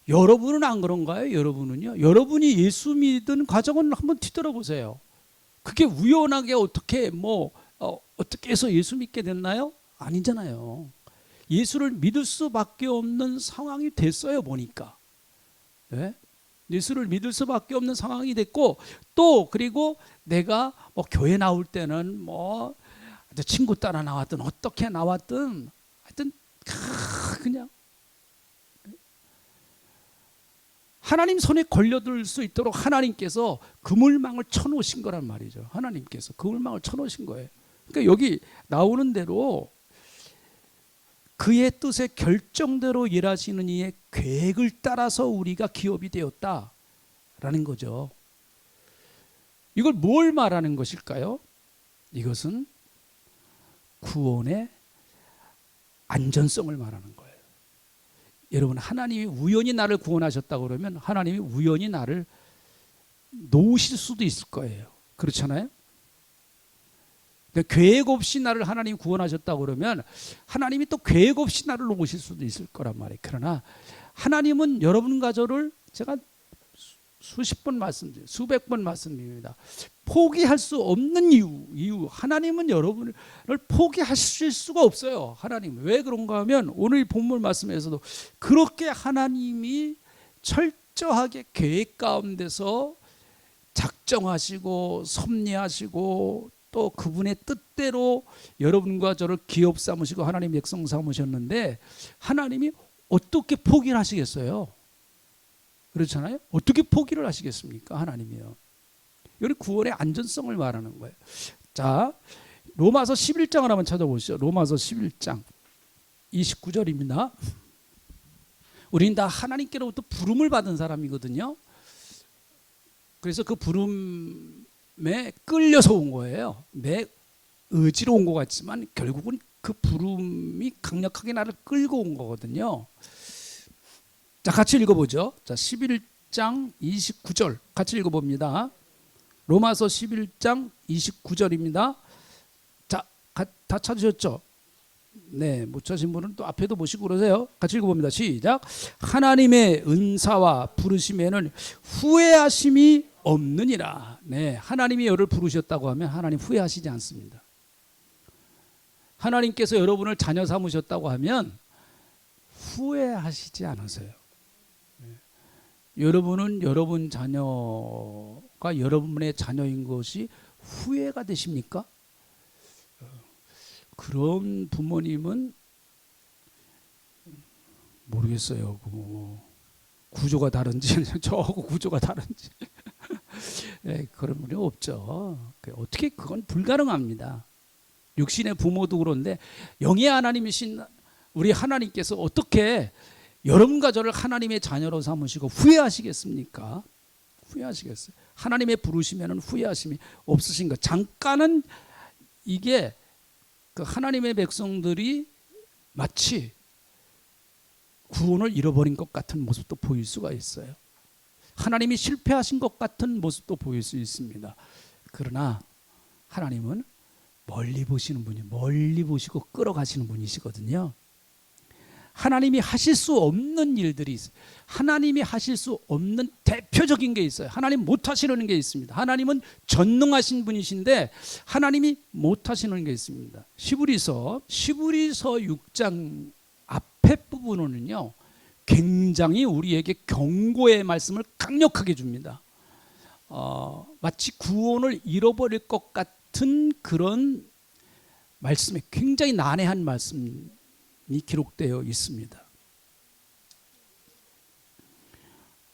여러분은 안 그런가요? 여러분은요? 여러분이 예수 믿은 과정은 한번 뒤돌아보세요. 그게 우연하게 어떻게 어떻게 해서 예수 믿게 됐나요? 아니잖아요. 예수를 믿을 수밖에 없는 상황이 됐어요 보니까. 네? 예수를 믿을 수밖에 없는 상황이 됐고, 또 그리고 내가 뭐 교회 나올 때는 뭐 친구 따라 나왔든 어떻게 나왔든 하여튼 그냥 하나님 손에 걸려들 수 있도록 하나님께서 그물망을 쳐놓으신 거란 말이죠. 하나님께서 그물망을 쳐놓으신 거예요. 그러니까 여기 나오는 대로 그의 뜻의 결정대로 일하시는 이의 계획을 따라서 우리가 기업이 되었다라는 거죠. 이걸 뭘 말하는 것일까요? 이것은 구원의 안전성을 말하는 거예요. 여러분, 하나님이 우연히 나를 구원하셨다고 그러면 하나님이 우연히 나를 놓으실 수도 있을 거예요. 그렇잖아요? 그러니까 계획 없이 나를 하나님이 구원하셨다고 그러면 하나님이 또 계획 없이 나를 놓으실 수도 있을 거란 말이에요. 그러나 하나님은 여러분과 저를, 제가 수십 번 말씀드려요. 수백 번 말씀드립니다. 포기할 수 없는 이유. 하나님은 여러분을 포기하실 수가 없어요. 하나님. 왜 그런가 하면 오늘 본문 말씀에서도 그렇게 하나님이 철저하게 계획 가운데서 작정하시고 섭리하시고 또 그분의 뜻대로 여러분과 저를 기업 삼으시고 하나님 백성 삼으셨는데, 하나님이 어떻게 포기를 하시겠어요? 그렇잖아요. 어떻게 포기를 하시겠습니까? 하나님이요. 여기 구원의 안전성을 말하는 거예요. 자, 로마서 11장을 한번 찾아보시죠. 로마서 11장 29절입니다. 우리는 다 하나님께로부터 부름을 받은 사람이거든요. 그래서 그 부름에 끌려서 온 거예요. 내 의지로 온 것 같지만 결국은 그 부름이 강력하게 나를 끌고 온 거거든요. 자, 같이 읽어보죠. 자, 11장 29절 같이 읽어봅니다. 로마서 11장 29절입니다. 자, 다 찾으셨죠? 네, 못 찾으신 분은 또 앞에도 보시고 그러세요. 같이 읽어봅니다. 시작. 하나님의 은사와 부르심에는 후회하심이 없느니라. 네, 하나님이 여러분을 부르셨다고 하면 하나님 후회하시지 않습니다. 하나님께서 여러분을 자녀 삼으셨다고 하면 후회하시지 않으세요. 여러분은 여러분 자녀가 여러분의 자녀인 것이 후회가 되십니까? 그런 부모님은 모르겠어요. 구조가 다른지 저하고 구조가 다른지 네, 그런 분이 없죠. 어떻게 그건 불가능합니다. 육신의 부모도 그런데 영의 하나님이신 우리 하나님께서 어떻게 여러분과 저를 하나님의 자녀로 삼으시고 후회하시겠습니까? 후회하시겠어요? 하나님의 부르시면 후회하심이 없으신가? 잠깐은 이게 그 하나님의 백성들이 마치 구원을 잃어버린 것 같은 모습도 보일 수가 있어요. 하나님이 실패하신 것 같은 모습도 보일 수 있습니다. 그러나 하나님은 멀리 보시는 분이, 멀리 보시고 끌어가시는 분이시거든요. 하나님이 하실 수 없는 일들이 있어요. 하나님이 하실 수 없는 대표적인 게 있어요. 하나님 못 하시는 게 있습니다. 하나님은 전능하신 분이신데 하나님이 못 하시는 게 있습니다. 시브리서 6장 앞에 부분은요, 굉장히 우리에게 경고의 말씀을 강력하게 줍니다. 마치 구원을 잃어버릴 것 같은 그런 말씀에 굉장히 난해한 말씀이 기록되어 있습니다.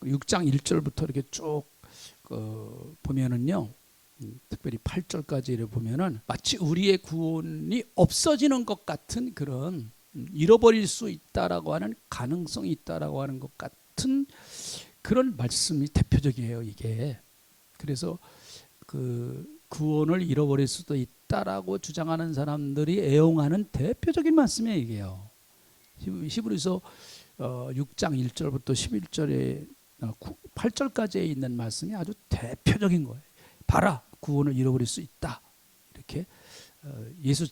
6장 1절부터 이렇게 쭉 보면은요, 특별히 8절까지 이렇게 보면은 마치 우리의 구원이 없어지는 것 같은 그런, 잃어버릴 수 있다라고 하는 가능성이 있다라고 하는 것 같은 그런 말씀이 대표적이에요, 이게. 그래서 그 구원을 잃어버릴 수도 있다라고 주장하는 사람들이 애용하는 대표적인 말씀이에요, 이게요. 히브리서 6장 1절부터 11절에 8절까지에 있는 말씀이 아주 대표적인 거예요. 봐라, 구원을 잃어버릴 수 있다. 이렇게 예수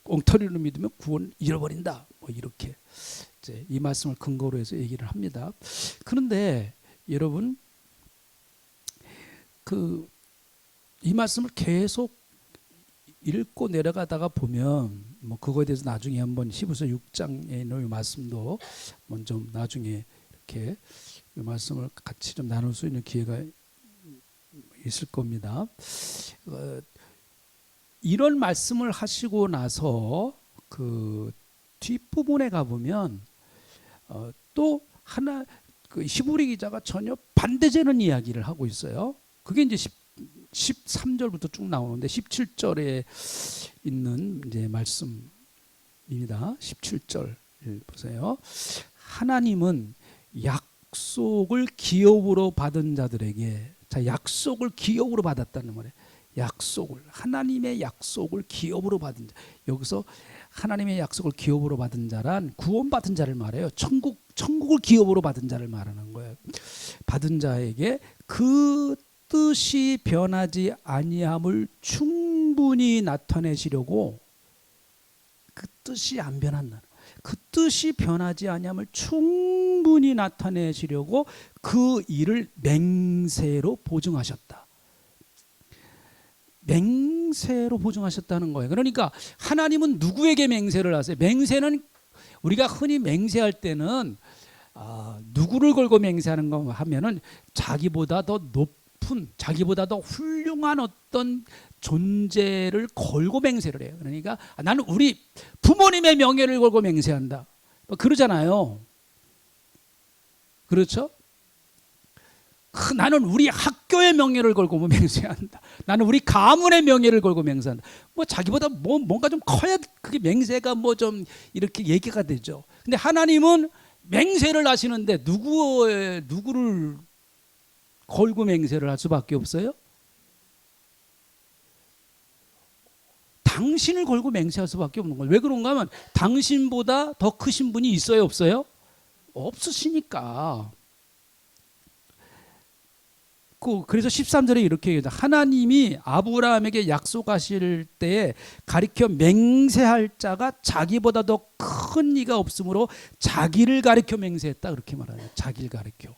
엉터리로 믿으면 구원 잃어버린다. 뭐 이렇게 이제 이 말씀을 근거로 해서 얘기를 합니다. 그런데 여러분, 이 말씀을 계속 읽고 내려가다가 보면 뭐 그거에 대해서 나중에 한번 히브리서 6장에 있는 말씀도 먼저 나중에 이렇게 이 말씀을 같이 좀 나눌 수 있는 기회가 있을 겁니다. 이런 말씀을 하시고 나서 그 뒷부분에 가보면 또 하나, 그 히브리 기자가 전혀 반대되는 이야기를 하고 있어요. 그게 이제 13절부터 쭉 나오는데 17절에 있는 이제 말씀입니다. 17절 보세요. 하나님은 약속을 기업으로 받은 자들에게, 자, 약속을 기업으로 받았다는 말이에요. 약속을, 하나님의 약속을 기업으로 받은 자. 여기서 하나님의 약속을 기업으로 받은 자란 구원받은 자를 말해요. 천국을 기업으로 받은 자를 말하는 거예요. 받은 자에게 그 뜻이 변하지 아니함을 충분히 나타내시려고, 그 뜻이 안 변한다, 그 뜻이 변하지 아니함을 충분히 나타내시려고 그 일을 맹세로 보증하셨다. 맹세로 보증하셨다는 거예요. 그러니까 하나님은 누구에게 맹세를 하세요? 맹세는 우리가 흔히 맹세할 때는 누구를 걸고 맹세하는 거 하면은 자기보다 더 높은, 자기보다 더 훌륭한 어떤 존재를 걸고 맹세를 해요. 그러니까 나는 우리 부모님의 명예를 걸고 맹세한다, 뭐 그러잖아요. 그렇죠? 나는 우리 학교의 명예를 걸고 맹세한다. 나는 우리 가문의 명예를 걸고 맹세한다. 뭐 자기보다 뭔가 좀 커야 그게 맹세가 뭐 좀 이렇게 얘기가 되죠. 근데 하나님은 맹세를 하시는데 누구를 걸고 맹세를 할 수밖에 없어요? 당신을 걸고 맹세할 수밖에 없는 거예요. 왜 그런가 하면 당신보다 더 크신 분이 있어요, 없어요? 없으시니까. 그래서 13절에 이렇게 얘기합니다. 하나님이 아브라함에게 약속하실 때에 가리켜 맹세할 자가 자기보다 더 큰 이가 없으므로 자기를 가리켜 맹세했다, 그렇게 말하네요. 자기를 가리켜.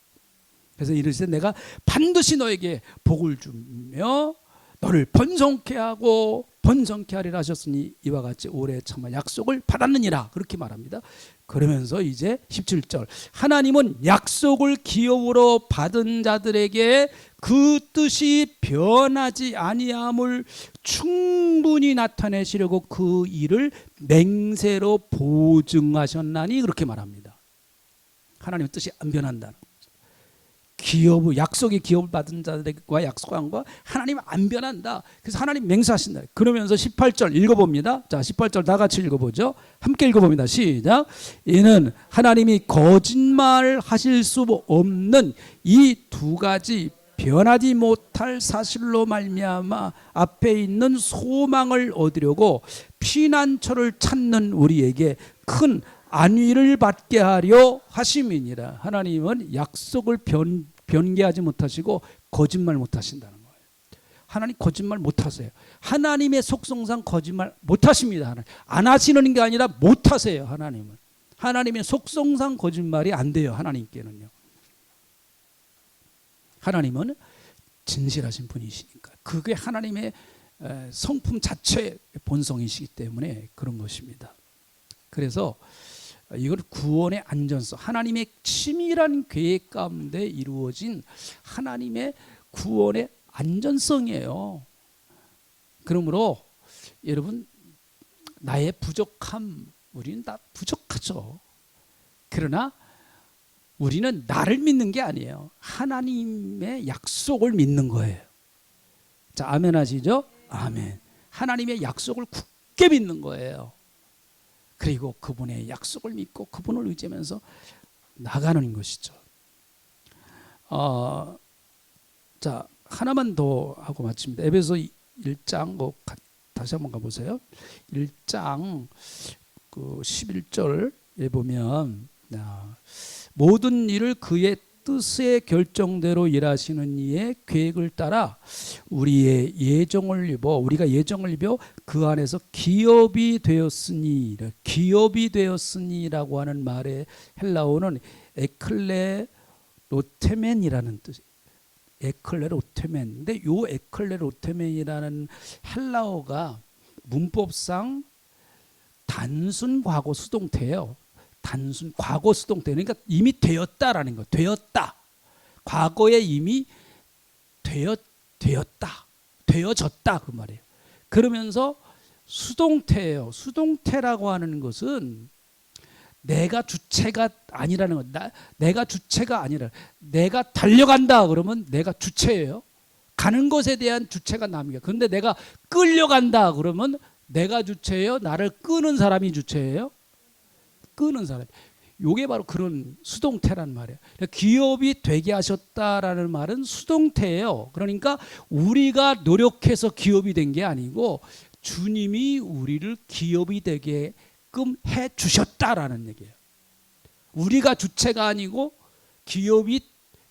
그래서 이르시되 내가 반드시 너에게 복을 주며 너를 번성케 하고 번성케 하리라 하셨으니 이와 같이 오래 참아 약속을 받았느니라, 그렇게 말합니다. 그러면서 이제 17절, 하나님은 약속을 기업으로 받은 자들에게 그 뜻이 변하지 아니함을 충분히 나타내시려고 그 일을 맹세로 보증하셨나니, 그렇게 말합니다. 하나님의 뜻이 안 변한다는 기업, 약속의 기업을 받은 자들과 약속한 거 하나님은 안 변한다. 그래서 하나님 맹세하신다. 그러면서 18절 읽어봅니다. 자, 18절 다 같이 읽어보죠. 함께 읽어봅니다. 시작. 이는 하나님이 거짓말 하실 수 없는 이 두 가지 변하지 못할 사실로 말미암아 앞에 있는 소망을 얻으려고 피난처를 찾는 우리에게 큰 안위를 받게 하려 하심이니라. 하나님은 약속을 변개하지 못하시고 거짓말 못하신다는 거예요. 하나님 거짓말 못하세요. 하나님의 속성상 거짓말 못하십니다. 하나님. 안 하시는 게 아니라 못하세요. 하나님은. 하나님의 속성상 거짓말이 안 돼요. 하나님께는요. 하나님은 진실하신 분이시니까. 그게 하나님의 성품 자체의 본성이시기 때문에 그런 것입니다. 그래서 이걸 구원의 안전성, 하나님의 치밀한 계획 가운데 이루어진 하나님의 구원의 안전성이에요. 그러므로 여러분, 나의 부족함, 우리는 다 부족하죠. 그러나 우리는 나를 믿는 게 아니에요. 하나님의 약속을 믿는 거예요. 자, 아멘 하시죠? 아멘. 하나님의 약속을 굳게 믿는 거예요. 그리고 그분의 약속을 믿고 그분을 의지하면서 나가는 것이죠. 자, 하나만 더 하고 마칩니다. 에베소 1장 다시 한번 가보세요. 1장 11절에 보면 모든 일을 그의 뜻의 결정대로 일하시는 이의 계획을 따라 우리가 예정을 입어 그 안에서 기업이 되었으니라고 하는 말의 헬라어는 에클레로테멘이라는 뜻이에요. 에클레로테멘. 근데 요 에클레로테멘이라는 헬라어가 문법상 단순 과거 수동태예요. 단순 과거 수동태. 그러니까 이미 되었다라는 거. 되었다. 과거에 이미 되었다. 되어졌다 그 말이에요. 그러면서 수동태예요. 수동태라고 하는 것은 내가 주체가 아니라는 것. 내가 주체가 아니라 내가 달려간다 그러면 내가 주체예요. 가는 것에 대한 주체가 남이에요. 그런데 내가 끌려간다 그러면 내가 주체예요. 나를 끄는 사람이 주체예요. 끄는 사람. 요게 바로 그런 수동태란 말이에요. 기업이 되게 하셨다라는 말은 수동태예요. 그러니까 우리가 노력해서 기업이 된 게 아니고 주님이 우리를 기업이 되게끔 해 주셨다라는 얘기예요. 우리가 주체가 아니고 기업이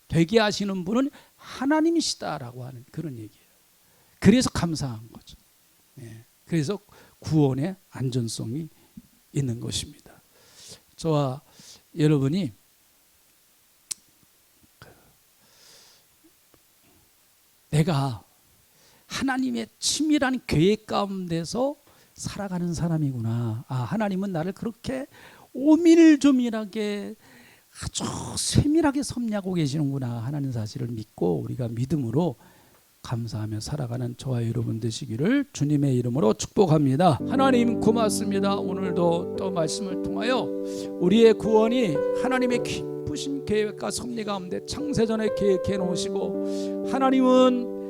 되게 하시는 분은 하나님이시다라고 하는 그런 얘기예요. 그래서 감사한 거죠. 그래서 구원의 안전성이 있는 것입니다. 저와 여러분이 내가 하나님의 치밀한 계획 가운데서 살아가는 사람이구나. 하나님은 나를 그렇게 오밀조밀하게 아주 세밀하게 섭리하고 계시는구나 하는 사실을 믿고 우리가 믿음으로 감사하며 살아가는 저와 여러분 되시기를 주님의 이름으로 축복합니다. 하나님 고맙습니다. 오늘도 또 말씀을 통하여 우리의 구원이 하나님의 깊으신 계획과 섭리 가운데 창세전에 계획해 놓으시고 하나님은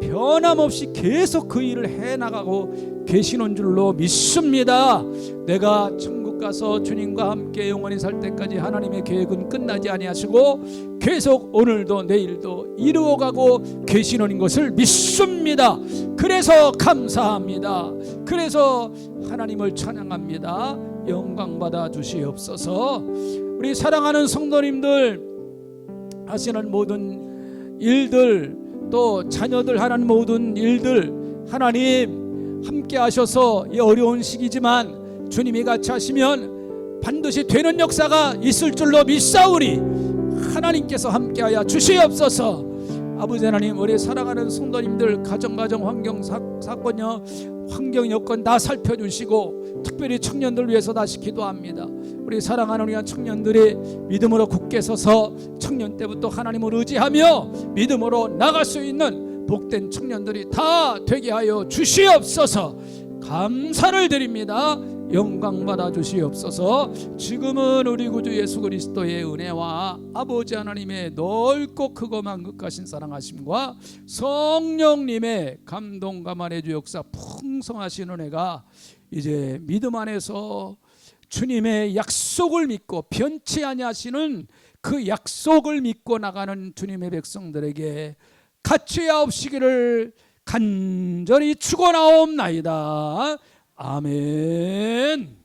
변함없이 계속 그 일을 해나가고 계시는 줄로 믿습니다. 내가 천국 가서 주님과 함께 영원히 살 때까지 하나님의 계획은 끝나지 아니하시고 계속 오늘도 내일도 이루어가고 계시는 것을 믿습니다. 그래서 감사합니다. 그래서 하나님을 찬양합니다. 영광 받아 주시옵소서. 우리 사랑하는 성도님들 하시는 모든 일들 또 자녀들 하는 모든 일들 하나님 함께 하셔서 이 어려운 시기지만 주님이 같이 하시면 반드시 되는 역사가 있을 줄로 믿사오니 하나님께서 함께하여 주시옵소서. 아버지 하나님, 우리 사랑하는 성도님들 가정 환경 사건요 환경 여건 다 살펴주시고 특별히 청년들 위해서 다시 기도합니다. 우리 사랑하는 우리 청년들이 믿음으로 굳게 서서 청년 때부터 하나님을 의지하며 믿음으로 나갈 수 있는 복된 청년들이 다 되게 하여 주시옵소서. 감사를 드립니다. 영광 받아 주시옵소서. 지금은 우리 구주 예수 그리스도의 은혜와 아버지 하나님의 넓고 크고 만극하신 사랑하심과 성령님의 감동 감안의 주 역사 풍성하신 은혜가 이제 믿음 안에서 주님의 약속을 믿고 변치 아니하시는 그 약속을 믿고 나가는 주님의 백성들에게 가치하옵시기를 간절히 축원하옵나이다. 아멘.